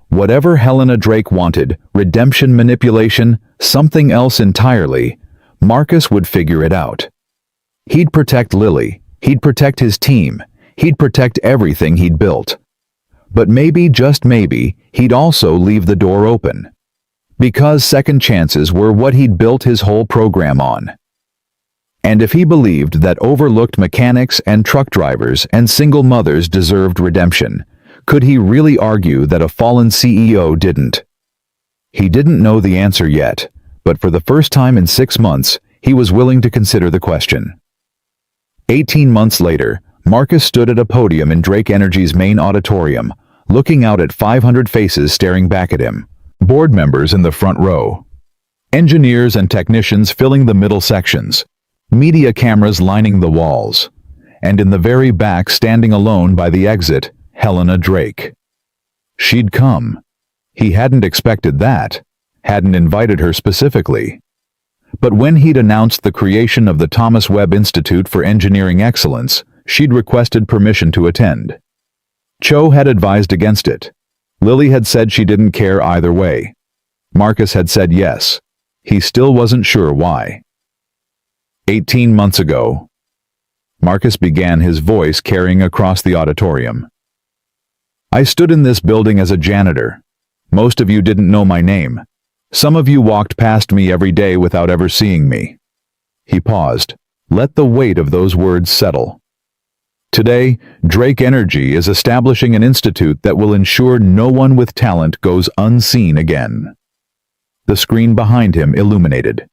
A: Whatever Helena Drake wanted, redemption, manipulation, something else entirely, Marcus would figure it out. He'd protect Lily, he'd protect his team, He'd protect everything he'd built. But maybe, just maybe, he'd also leave the door open. Because second chances were what he'd built his whole program on. And if he believed that overlooked mechanics and truck drivers and single mothers deserved redemption, could he really argue that a fallen CEO didn't? He didn't know the answer yet, but for the first time in 6 months, he was willing to consider the question. 18 months later, Marcus stood at a podium in Drake Energy's main auditorium, looking out at 500 faces staring back at him. Board members in the front row. Engineers and technicians filling the middle sections. Media cameras lining the walls. And in the very back, standing alone by the exit, Helena Drake. She'd come. He hadn't expected that, hadn't invited her specifically. But when he'd announced the creation of the Thomas Webb Institute for Engineering Excellence, she'd requested permission to attend. Cho had advised against it. Lily had said she didn't care either way. Marcus had said yes. He still wasn't sure why. 18 months ago. Marcus began, his voice carrying across the auditorium. I stood in this building as a janitor. Most of you didn't know my name. Some of you walked past me every day without ever seeing me. He paused. Let the weight of those words settle. Today, Drake Energy is establishing an institute that will ensure no one with talent goes unseen again. The screen behind him illuminated.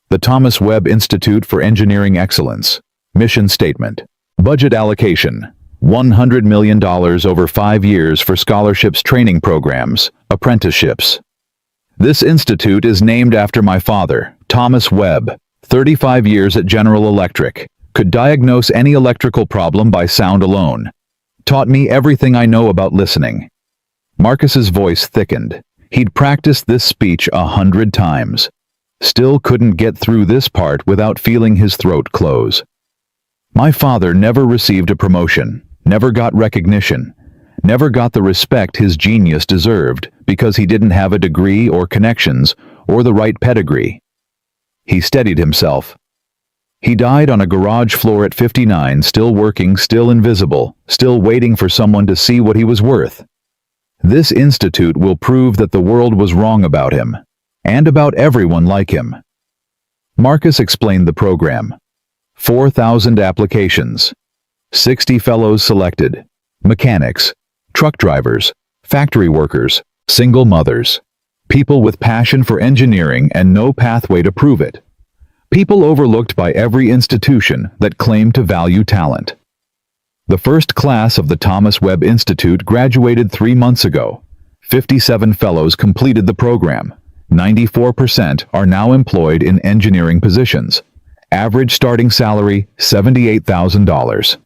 A: The Thomas Webb Institute for Engineering Excellence. Mission statement. Budget allocation. $100 million over 5 years for scholarships, training programs, apprenticeships. This institute is named after my father, Thomas Webb, 35 years at General Electric, could diagnose any electrical problem by sound alone. Taught me everything I know about listening. Marcus's voice thickened. He'd practiced this speech 100 times. Still couldn't get through this part without feeling his throat close. My father never received a promotion, never got recognition, never got the respect his genius deserved because he didn't have a degree or connections or the right pedigree. He steadied himself. He died on a garage floor at 59, still working, still invisible, still waiting for someone to see what he was worth. This institute will prove that the world was wrong about him, and about everyone like him. Marcus explained the program. 4,000 applications. 60 fellows selected. Mechanics, truck drivers, factory workers, single mothers. People with passion for engineering and no pathway to prove it. People overlooked by every institution that claimed to value talent. The first class of the Thomas Webb Institute graduated 3 months ago. 57 fellows completed the program. 94% are now employed in engineering positions. Average starting salary, $78,000.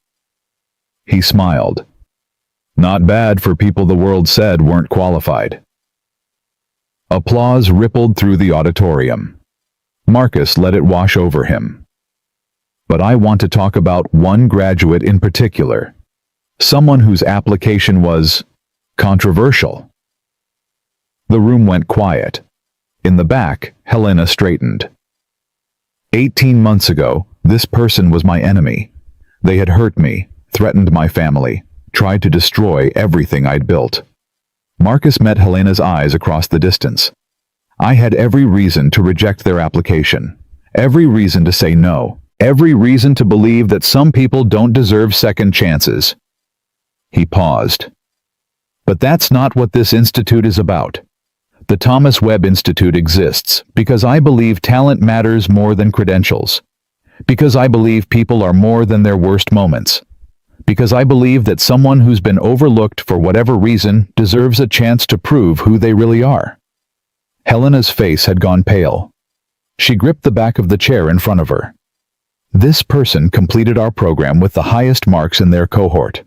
A: He smiled. Not bad for people the world said weren't qualified. Applause rippled through the auditorium. Marcus let it wash over him. But I want to talk about one graduate in particular. Someone whose application was controversial. The room went quiet. In the back, Helena straightened. 18 months ago, this person was my enemy. They had hurt me, threatened my family, tried to destroy everything I'd built. Marcus met Helena's eyes across the distance. I had every reason to reject their application, every reason to say no, every reason to believe that some people don't deserve second chances. He paused. But that's not what this institute is about. The Thomas Webb Institute exists because I believe talent matters more than credentials. Because I believe people are more than their worst moments. Because I believe that someone who's been overlooked for whatever reason deserves a chance to prove who they really are. Helena's face had gone pale. She gripped the back of the chair in front of her. This person completed our program with the highest marks in their cohort.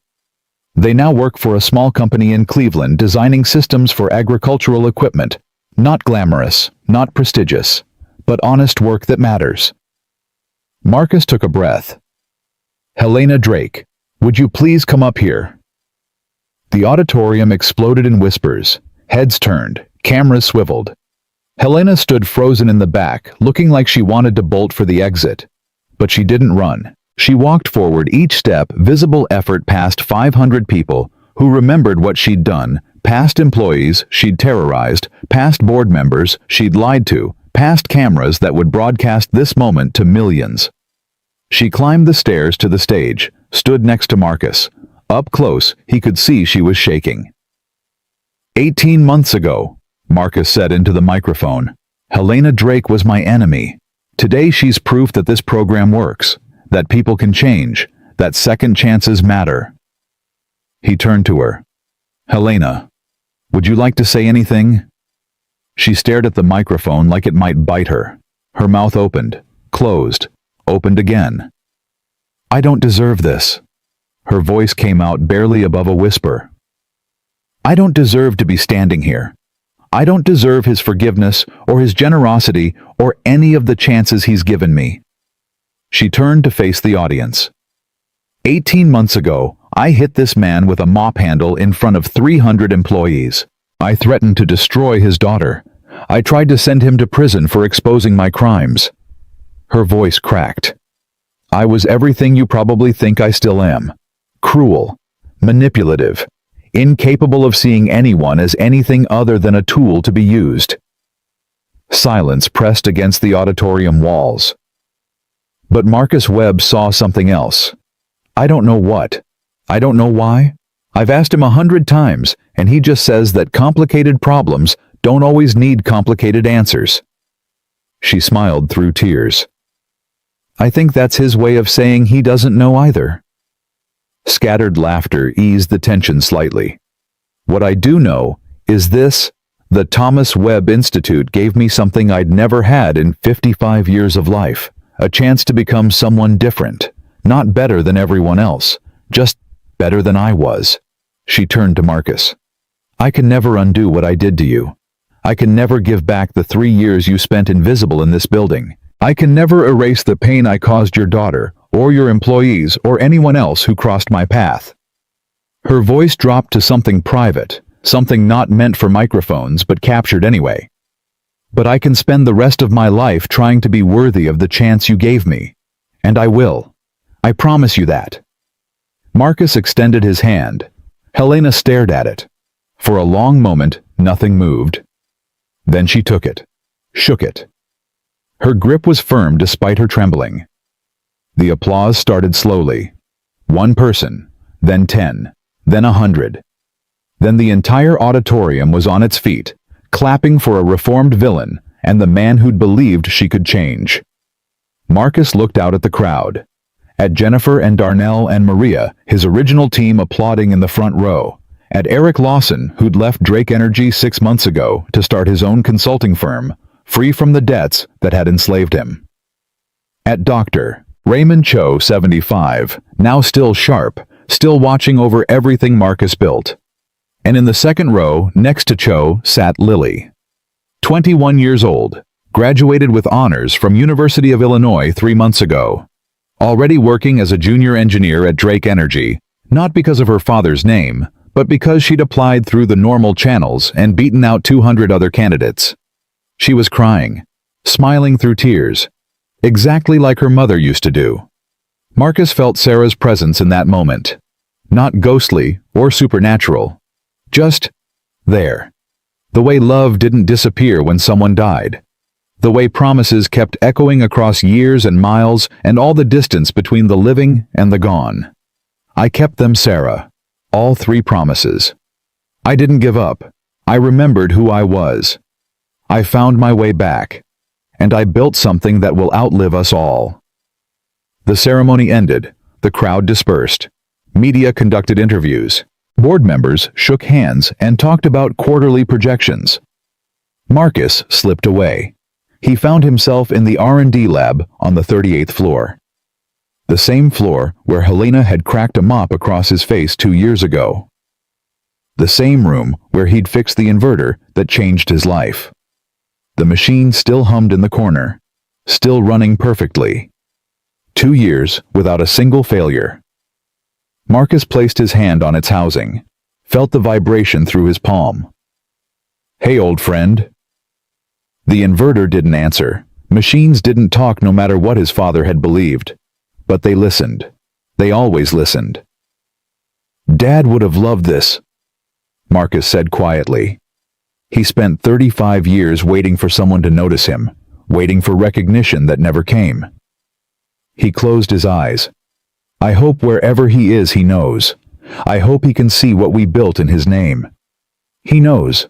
A: They now work for a small company in Cleveland designing systems for agricultural equipment. Not glamorous, not prestigious, but honest work that matters. Marcus took a breath. Helena Drake, would you please come up here? The auditorium exploded in whispers. Heads turned, cameras swiveled. Helena stood frozen in the back, looking like she wanted to bolt for the exit. But she didn't run. She walked forward each step, visible effort past 500 people who remembered what she'd done, past employees she'd terrorized, past board members she'd lied to, past cameras that would broadcast this moment to millions. She climbed the stairs to the stage, stood next to Marcus. Up close, he could see she was shaking. 18 months ago, Marcus said into the microphone, Helena Drake was my enemy. Today she's proof that this program works, that people can change, that second chances matter. He turned to her. Helena, would you like to say anything? She stared at the microphone like it might bite her. Her mouth opened, closed, opened again. I don't deserve this. Her voice came out barely above a whisper. I don't deserve to be standing here. I don't deserve his forgiveness or his generosity or any of the chances he's given me. She turned to face the audience. 18 months ago, I hit this man with a mop handle in front of 300 employees. I threatened to destroy his daughter. I tried to send him to prison for exposing my crimes. Her voice cracked. I was everything you probably think I still am. Cruel, manipulative, incapable of seeing anyone as anything other than a tool to be used. Silence pressed against the auditorium walls. But Marcus Webb saw something else. I don't know what. I don't know why. I've asked him 100 times, and he just says that complicated problems don't always need complicated answers. She smiled through tears. I think that's his way of saying he doesn't know either. Scattered laughter eased the tension slightly. What I do know is this: the Thomas Webb Institute gave me something I'd never had in 55 years of life, a chance to become someone different, not better than everyone else, just better than I was. She turned to Marcus. I can never undo what I did to you. I can never give back the 3 years you spent invisible in this building. I can never erase the pain I caused your daughter, or your employees, or anyone else who crossed my path. Her voice dropped to something private, something not meant for microphones but captured anyway. But I can spend the rest of my life trying to be worthy of the chance you gave me. And I will. I promise you that. Marcus extended his hand. Helena stared at it. For a long moment, nothing moved. Then she took it, shook it. Her grip was firm despite her trembling. The applause started slowly. 1 person, then 10, then 100. Then the entire auditorium was on its feet, clapping for a reformed villain and the man who'd believed she could change. Marcus looked out at the crowd. At Jennifer and Darnell and Maria, his original team applauding in the front row. At Eric Lawson, who'd left Drake Energy 6 months ago to start his own consulting firm, free from the debts that had enslaved him. At Dr. Raymond Cho, 75, now still sharp, still watching over everything Marcus built. And in the second row, next to Cho, sat Lily. 21 years old, graduated with honors from University of Illinois 3 months ago. Already working as a junior engineer at Drake Energy, not because of her father's name, but because she'd applied through the normal channels and beaten out 200 other candidates. She was crying, smiling through tears, exactly like her mother used to do. Marcus felt Sarah's presence in that moment. Not ghostly or supernatural. Just there. The way love didn't disappear when someone died. The way promises kept echoing across years and miles and all the distance between the living and the gone. I kept them, Sarah. All 3 promises. I didn't give up. I remembered who I was. I found my way back. And I built something that will outlive us all. The ceremony ended. The crowd dispersed. Media conducted interviews. Board members shook hands and talked about quarterly projections. Marcus slipped away. He found himself in the R&D lab on the 38th floor. The same floor where Helena had cracked a mop across his face 2 years ago. The same room where he'd fixed the inverter that changed his life. The machine still hummed in the corner, still running perfectly. 2 years without a single failure. Marcus placed his hand on its housing, felt the vibration through his palm. Hey, old friend. The inverter didn't answer. Machines didn't talk no matter what his father had believed. But they listened. They always listened. "Dad would have loved this," Marcus said quietly. He spent 35 years waiting for someone to notice him, waiting for recognition that never came. He closed his eyes. "I hope wherever he is he knows. I hope he can see what we built in his name." "He knows."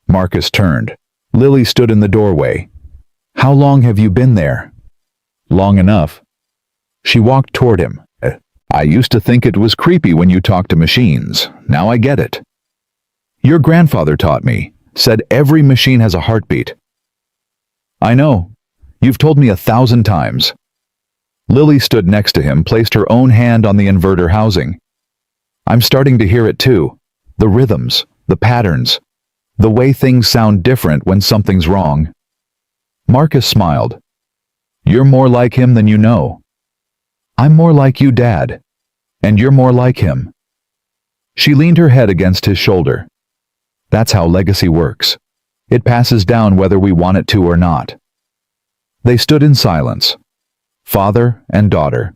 A: Marcus turned. Lily stood in the doorway. "How long have you been there?" "Long enough." She walked toward him. "I used to think it was creepy when you talk to machines. Now I get it. Your grandfather taught me, said every machine has a heartbeat." "I know. You've told me 1,000 times." Lily stood next to him, placed her own hand on the inverter housing. "I'm starting to hear it too. The rhythms, the patterns, the way things sound different when something's wrong." Marcus smiled. "You're more like him than you know." "I'm more like you, Dad. And you're more like him." She leaned her head against his shoulder. "That's how legacy works. It passes down whether we want it to or not." They stood in silence. Father and daughter.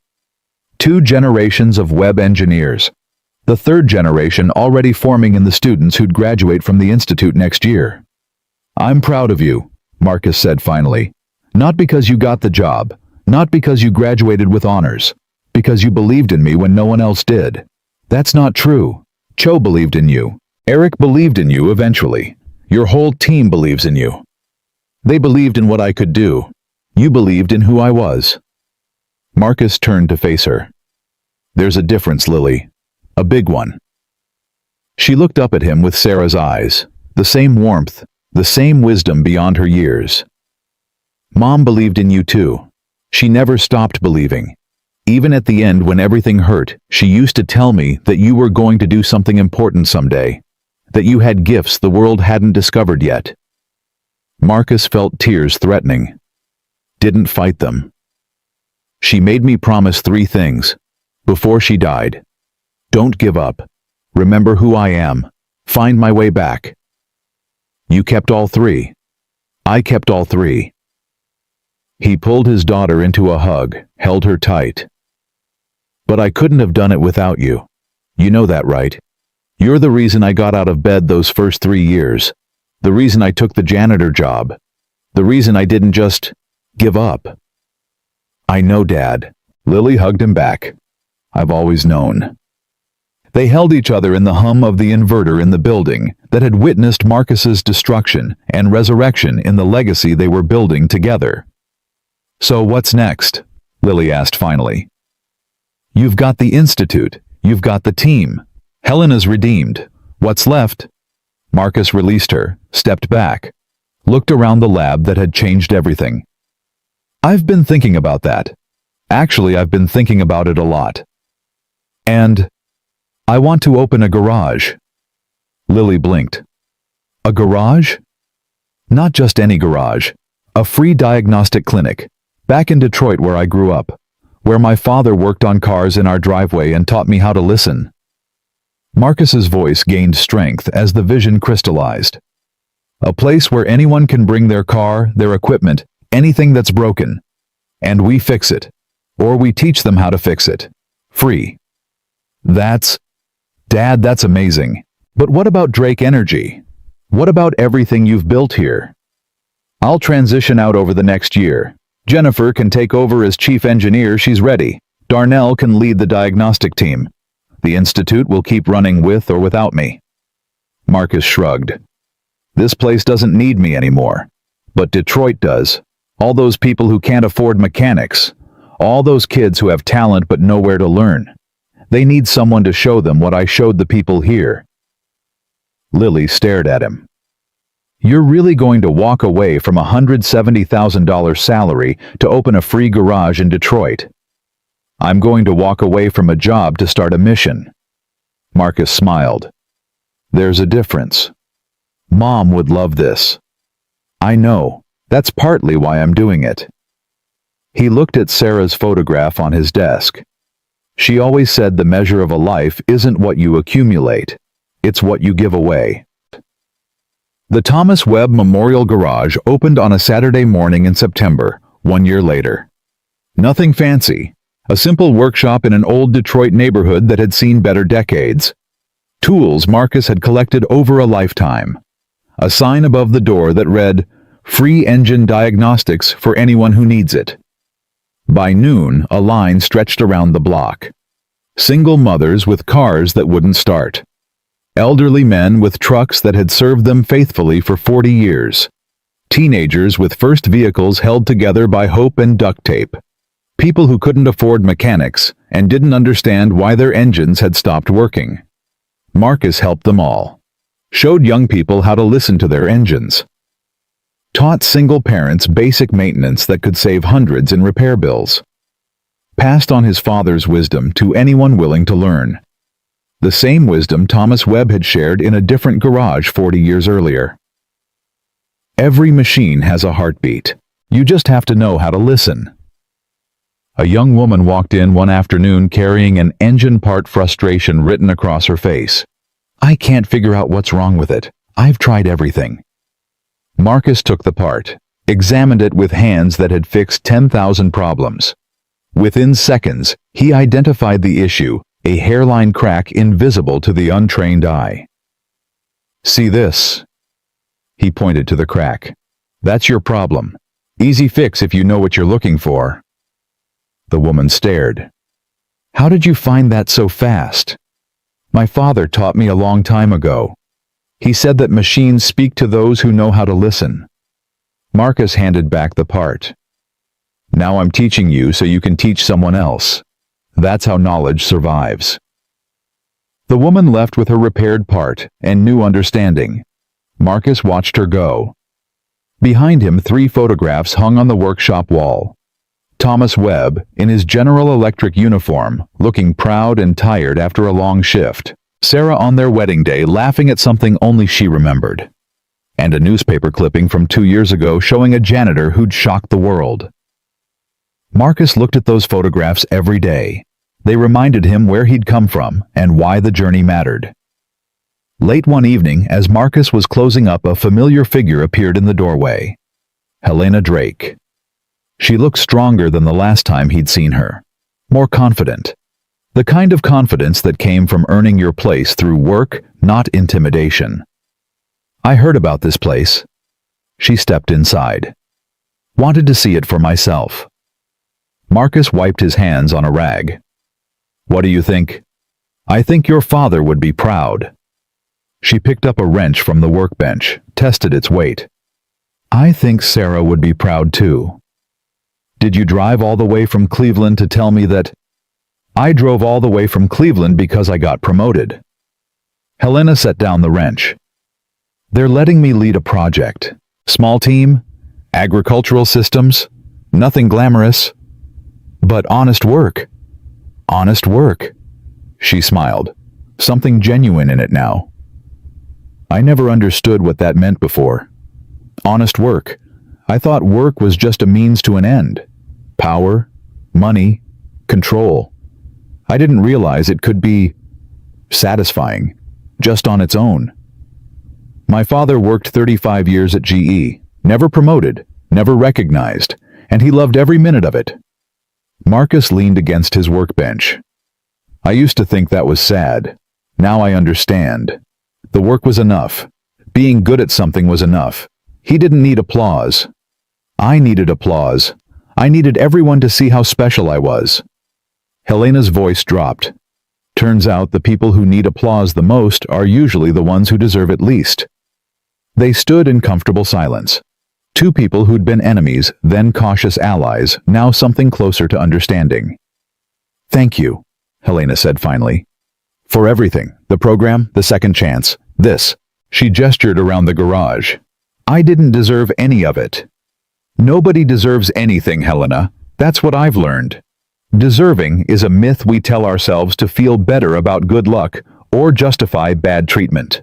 A: 2 generations of web engineers. The 3rd generation already forming in the students who'd graduate from the institute next year. "I'm proud of you," Marcus said finally. "Not because you got the job, not because you graduated with honors, because you believed in me when no one else did. That's not true. Cho believed in you. Eric believed in you eventually. Your whole team believes in you. They believed in what I could do. You believed in who I was." Marcus turned to face her. "There's a difference, Lily. A big one." She looked up at him with Sarah's eyes, the same warmth, the same wisdom beyond her years. "Mom believed in you too. She never stopped believing. Even at the end when everything hurt, she used to tell me that you were going to do something important someday, that you had gifts the world hadn't discovered yet." Marcus felt tears threatening. Didn't fight them. "She made me promise 3 things. Before she died. Don't give up. Remember who I am. Find my way back. You kept all 3. I kept all 3. He pulled his daughter into a hug, held her tight. "But I couldn't have done it without you. You know that, right? You're the reason I got out of bed those first 3 years. The reason I took the janitor job. The reason I didn't just give up." "I know, Dad." Lily hugged him back. "I've always known." They held each other in the hum of the inverter in the building that had witnessed Marcus's destruction and resurrection in the legacy they were building together. "So what's next?" Lily asked finally. "You've got the institute. You've got the team. Helena's redeemed. What's left?" Marcus released her, stepped back, looked around the lab that had changed everything. "I've been thinking about that. Actually, I've been thinking about it a lot. And I want to open a garage." Lily blinked. "A garage?" "Not just any garage. A free diagnostic clinic. Back in Detroit where I grew up. Where my father worked on cars in our driveway and taught me how to listen." Marcus's voice gained strength as the vision crystallized. "A place where anyone can bring their car, their equipment, anything that's broken. And we fix it. Or we teach them how to fix it. Free." Dad, that's amazing. But what about Drake Energy? What about everything you've built here?" "I'll transition out over the next year. Jennifer can take over as chief engineer, she's ready. Darnell can lead the diagnostic team. The institute will keep running with or without me." Marcus shrugged. "This place doesn't need me anymore. But Detroit does. All those people who can't afford mechanics. All those kids who have talent but nowhere to learn. They need someone to show them what I showed the people here." Lily stared at him. "You're really going to walk away from a $170,000 salary to open a free garage in Detroit?" "I'm going to walk away from a job to start a mission." Marcus smiled. "There's a difference. Mom would love this." "I know. That's partly why I'm doing it." He looked at Sarah's photograph on his desk. She always said the measure of a life isn't what you accumulate, it's what you give away. The Thomas Webb Memorial Garage opened on a Saturday morning in September, 1 year later. Nothing fancy, A simple workshop in an old Detroit neighborhood that had seen better decades. Tools Marcus had collected over a lifetime. A sign above the door that read, "Free engine diagnostics for anyone who needs it." By noon, a line stretched around the block. Single mothers with cars that wouldn't start. Elderly men with trucks that had served them faithfully for 40 years. Teenagers with first vehicles held together by hope and duct tape. People who couldn't afford mechanics and didn't understand why their engines had stopped working. Marcus helped them all. Showed young people how to listen to their engines. Taught single parents basic maintenance that could save hundreds in repair bills. Passed on his father's wisdom to anyone willing to learn. The same wisdom Thomas Webb had shared in a different garage 40 years earlier. Every machine has a heartbeat. You just have to know how to listen. A young woman walked in one afternoon carrying an engine part frustration written across her face. "I can't figure out what's wrong with it. I've tried everything." Marcus took the part, examined it with hands that had fixed 10,000 problems. Within seconds, he identified the issue, a hairline crack invisible to the untrained eye. "See this?" He pointed to the crack. "That's your problem. Easy fix if you know what you're looking for." The woman stared. "How did you find that so fast?" "My father taught me a long time ago. He said that machines speak to those who know how to listen." Marcus handed back the part. "Now I'm teaching you so you can teach someone else. That's how knowledge survives." The woman left with her repaired part and new understanding. Marcus watched her go. Behind him, 3 photographs hung on the workshop wall. Thomas Webb, in his General Electric uniform, looking proud and tired after a long shift. Sarah on their wedding day laughing at something only she remembered. And a newspaper clipping from 2 years ago showing a janitor who'd shocked the world. Marcus looked at those photographs every day. They reminded him where he'd come from and why the journey mattered. Late one evening, as Marcus was closing up, a familiar figure appeared in the doorway. Helena Drake. She looked stronger than the last time he'd seen her. More confident. The kind of confidence that came from earning your place through work, not intimidation. "I heard about this place." She stepped inside. "Wanted to see it for myself." Marcus wiped his hands on a rag. "What do you think?" "I think your father would be proud." She picked up a wrench from the workbench, tested its weight. "I think Sarah would be proud too." "Did you drive all the way from Cleveland to tell me that—" "I drove all the way from Cleveland because I got promoted." Helena set down the wrench. "They're letting me lead a project. Small team, agricultural systems, nothing glamorous. But honest work." "Honest work." She smiled, something genuine in it now. "I never understood what that meant before. Honest work. I thought work was just a means to an end. Power, money, control. I didn't realize it could be satisfying, just on its own. My father worked 35 years at GE, never promoted, never recognized, and he loved every minute of it." Marcus leaned against his workbench. "I used to think that was sad. Now I understand. The work was enough. Being good at something was enough. He didn't need applause. I needed applause. I needed everyone to see how special I was." Helena's voice dropped. "Turns out the people who need applause the most are usually the ones who deserve it least." They stood in comfortable silence. 2 people who'd been enemies, then cautious allies, now something closer to understanding. "Thank you," Helena said finally. "For everything, the program, the second chance, this." She gestured around the garage. "I didn't deserve any of it." "Nobody deserves anything, Helena. That's what I've learned. Deserving is a myth we tell ourselves to feel better about good luck or justify bad treatment."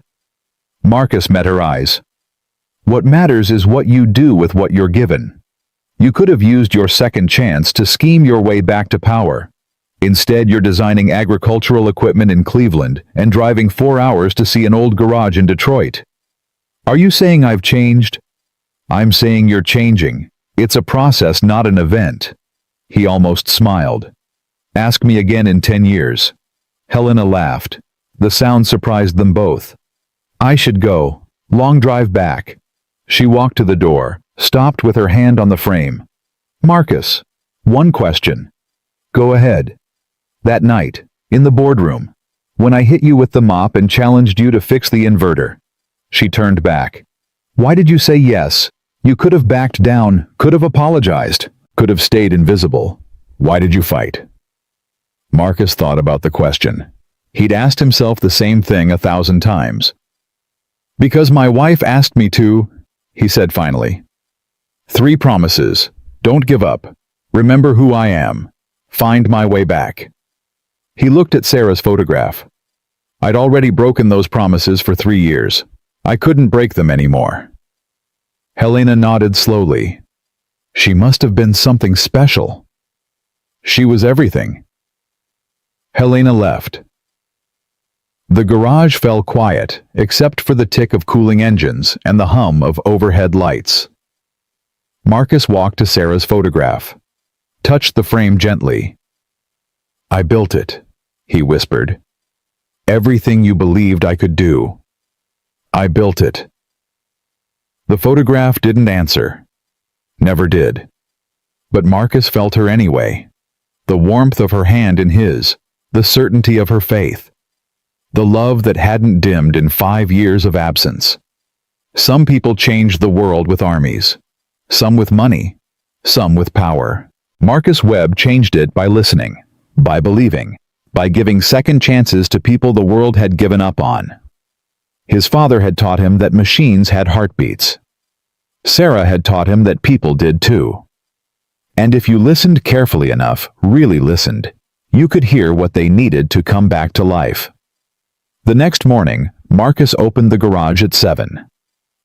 A: Marcus met her eyes. "What matters is what you do with what you're given. You could have used your second chance to scheme your way back to power. Instead, you're designing agricultural equipment in Cleveland and driving 4 hours to see an old garage in Detroit. Are you saying I've changed? I'm saying you're changing. It's a process, not an event." He almost smiled. Ask me again in 10 years. Helena laughed. The sound surprised them both. I should go. Long drive back. She walked to the door, stopped with her hand on the frame. Marcus, one question. Go ahead. That night, in the boardroom, when I hit you with the mop and challenged you to fix the inverter. She turned back. Why did you say yes? You could have backed down, could have apologized, could have stayed invisible. Why did you fight? Marcus thought about the question. He'd asked himself the same thing 1,000 times. Because my wife asked me to, he said finally. 3 promises. Don't give up. Remember who I am. Find my way back. He looked at Sarah's photograph. I'd already broken those promises for 3 years. I couldn't break them anymore. Helena nodded slowly. She must have been something special. She was everything. Helena left. The garage fell quiet, except for the tick of cooling engines and the hum of overhead lights. Marcus walked to Sarah's photograph, touched the frame gently. I built it, he whispered. Everything you believed I could do. I built it. The photograph didn't answer. Never did. But Marcus felt her anyway. The warmth of her hand in his, the certainty of her faith. The love that hadn't dimmed in 5 years of absence. Some people changed the world with armies. Some with money. Some with power. Marcus Webb changed it by listening, by believing, by giving second chances to people the world had given up on. His father had taught him that machines had heartbeats. Sarah had taught him that people did too. And if you listened carefully enough, really listened, you could hear what they needed to come back to life. The next morning, Marcus opened the garage at 7.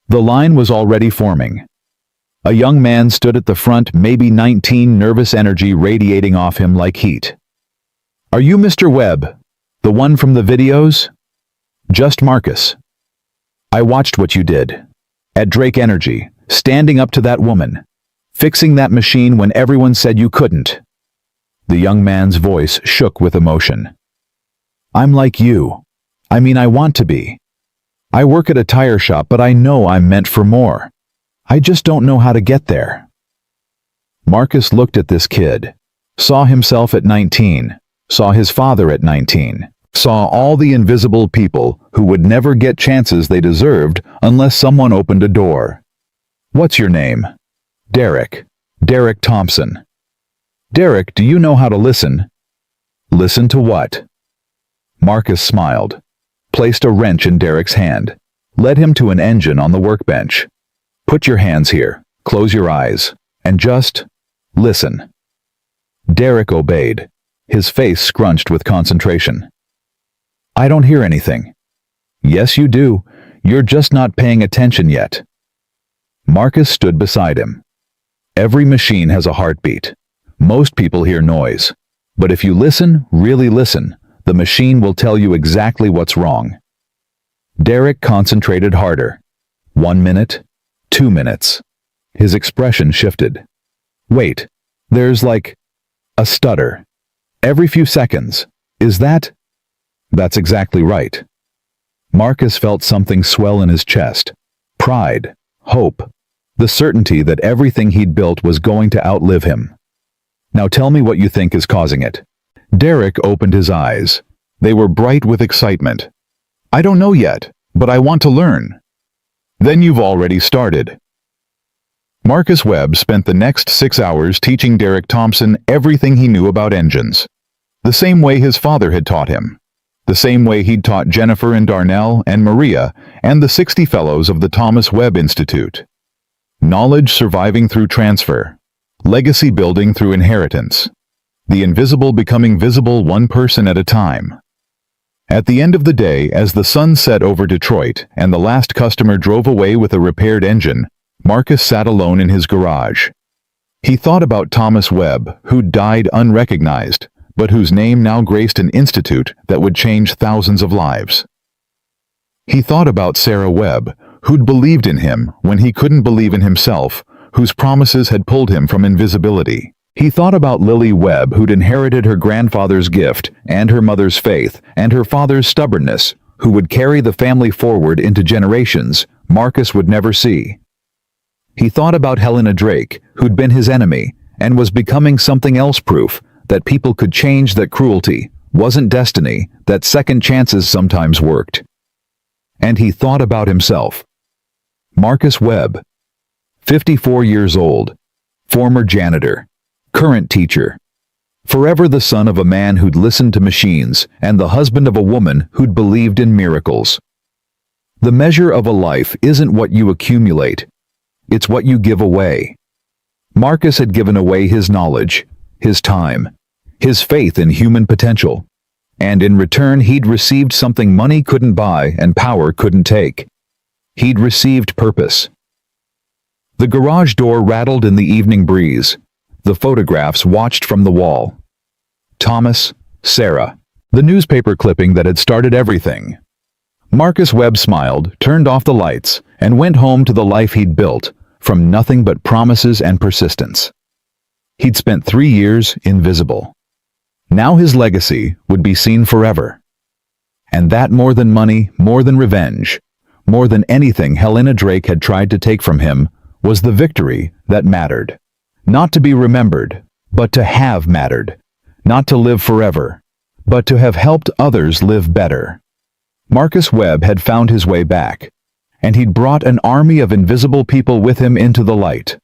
A: The line was already forming. A young man stood at the front, maybe 19, nervous energy radiating off him like heat. Are you Mr. Webb? The one from the videos? Just Marcus. I watched what you did. At Drake Energy, standing up to that woman. Fixing that machine when everyone said you couldn't. The young man's voice shook with emotion. I'm like you. I mean, I want to be. I work at a tire shop, but I know I'm meant for more. I just don't know how to get there. Marcus looked at this kid, saw himself at 19, saw his father at 19, saw all the invisible people who would never get chances they deserved unless someone opened a door. What's your name? Derek. Derek Thompson. Derek, do you know how to listen? Listen to what? Marcus smiled, placed a wrench in Derek's hand, led him to an engine on the workbench. Put your hands here, close your eyes, and just listen. Derek obeyed, his face scrunched with concentration. I don't hear anything. Yes, you do. You're just not paying attention yet. Marcus stood beside him. Every machine has a heartbeat. Most people hear noise. But if you listen, really listen, the machine will tell you exactly what's wrong. Derek concentrated harder. 1 minute, 2 minutes. His expression shifted. Wait, there's like a stutter. Every few seconds. Is that? That's exactly right. Marcus felt something swell in his chest. Pride, hope, the certainty that everything he'd built was going to outlive him. Now tell me what you think is causing it. Derek opened his eyes. They were bright with excitement. I don't know yet, but I want to learn. Then you've already started. Marcus Webb spent the next 6 hours teaching Derek Thompson everything he knew about engines. The same way his father had taught him. The same way he'd taught Jennifer and Darnell and Maria and the 60 fellows of the Thomas Webb Institute. Knowledge surviving through transfer. Legacy building through inheritance. The invisible becoming visible one person at a time. At the end of the day, as the sun set over Detroit and the last customer drove away with a repaired engine, Marcus sat alone in his garage. He thought about Thomas Webb, who'd died unrecognized, but whose name now graced an institute that would change thousands of lives. He thought about Sarah Webb, who'd believed in him when he couldn't believe in himself, whose promises had pulled him from invisibility. He thought about Lily Webb, who'd inherited her grandfather's gift and her mother's faith and her father's stubbornness, who would carry the family forward into generations Marcus would never see. He thought about Helena Drake, who'd been his enemy and was becoming something else, proof that people could change, that cruelty wasn't destiny, that second chances sometimes worked. And he thought about himself. Marcus Webb, 54 years old, former janitor, current teacher, forever the son of a man who'd listened to machines and the husband of a woman who'd believed in miracles. The measure of a life isn't what you accumulate, it's what you give away. Marcus had given away his knowledge, his time, his faith in human potential, and in return he'd received something money couldn't buy and power couldn't take. He'd received purpose. The garage door rattled in the evening breeze. The photographs watched from the wall. Thomas, Sarah, the newspaper clipping that had started everything. Marcus Webb smiled, turned off the lights, and went home to the life he'd built, from nothing but promises and persistence. He'd spent 3 years invisible. Now his legacy would be seen forever. And that, more than money, more than revenge, more than anything Helena Drake had tried to take from him, was the victory that mattered. Not to be remembered, but to have mattered. Not to live forever, but to have helped others live better. Marcus Webb had found his way back, and he'd brought an army of invisible people with him into the light.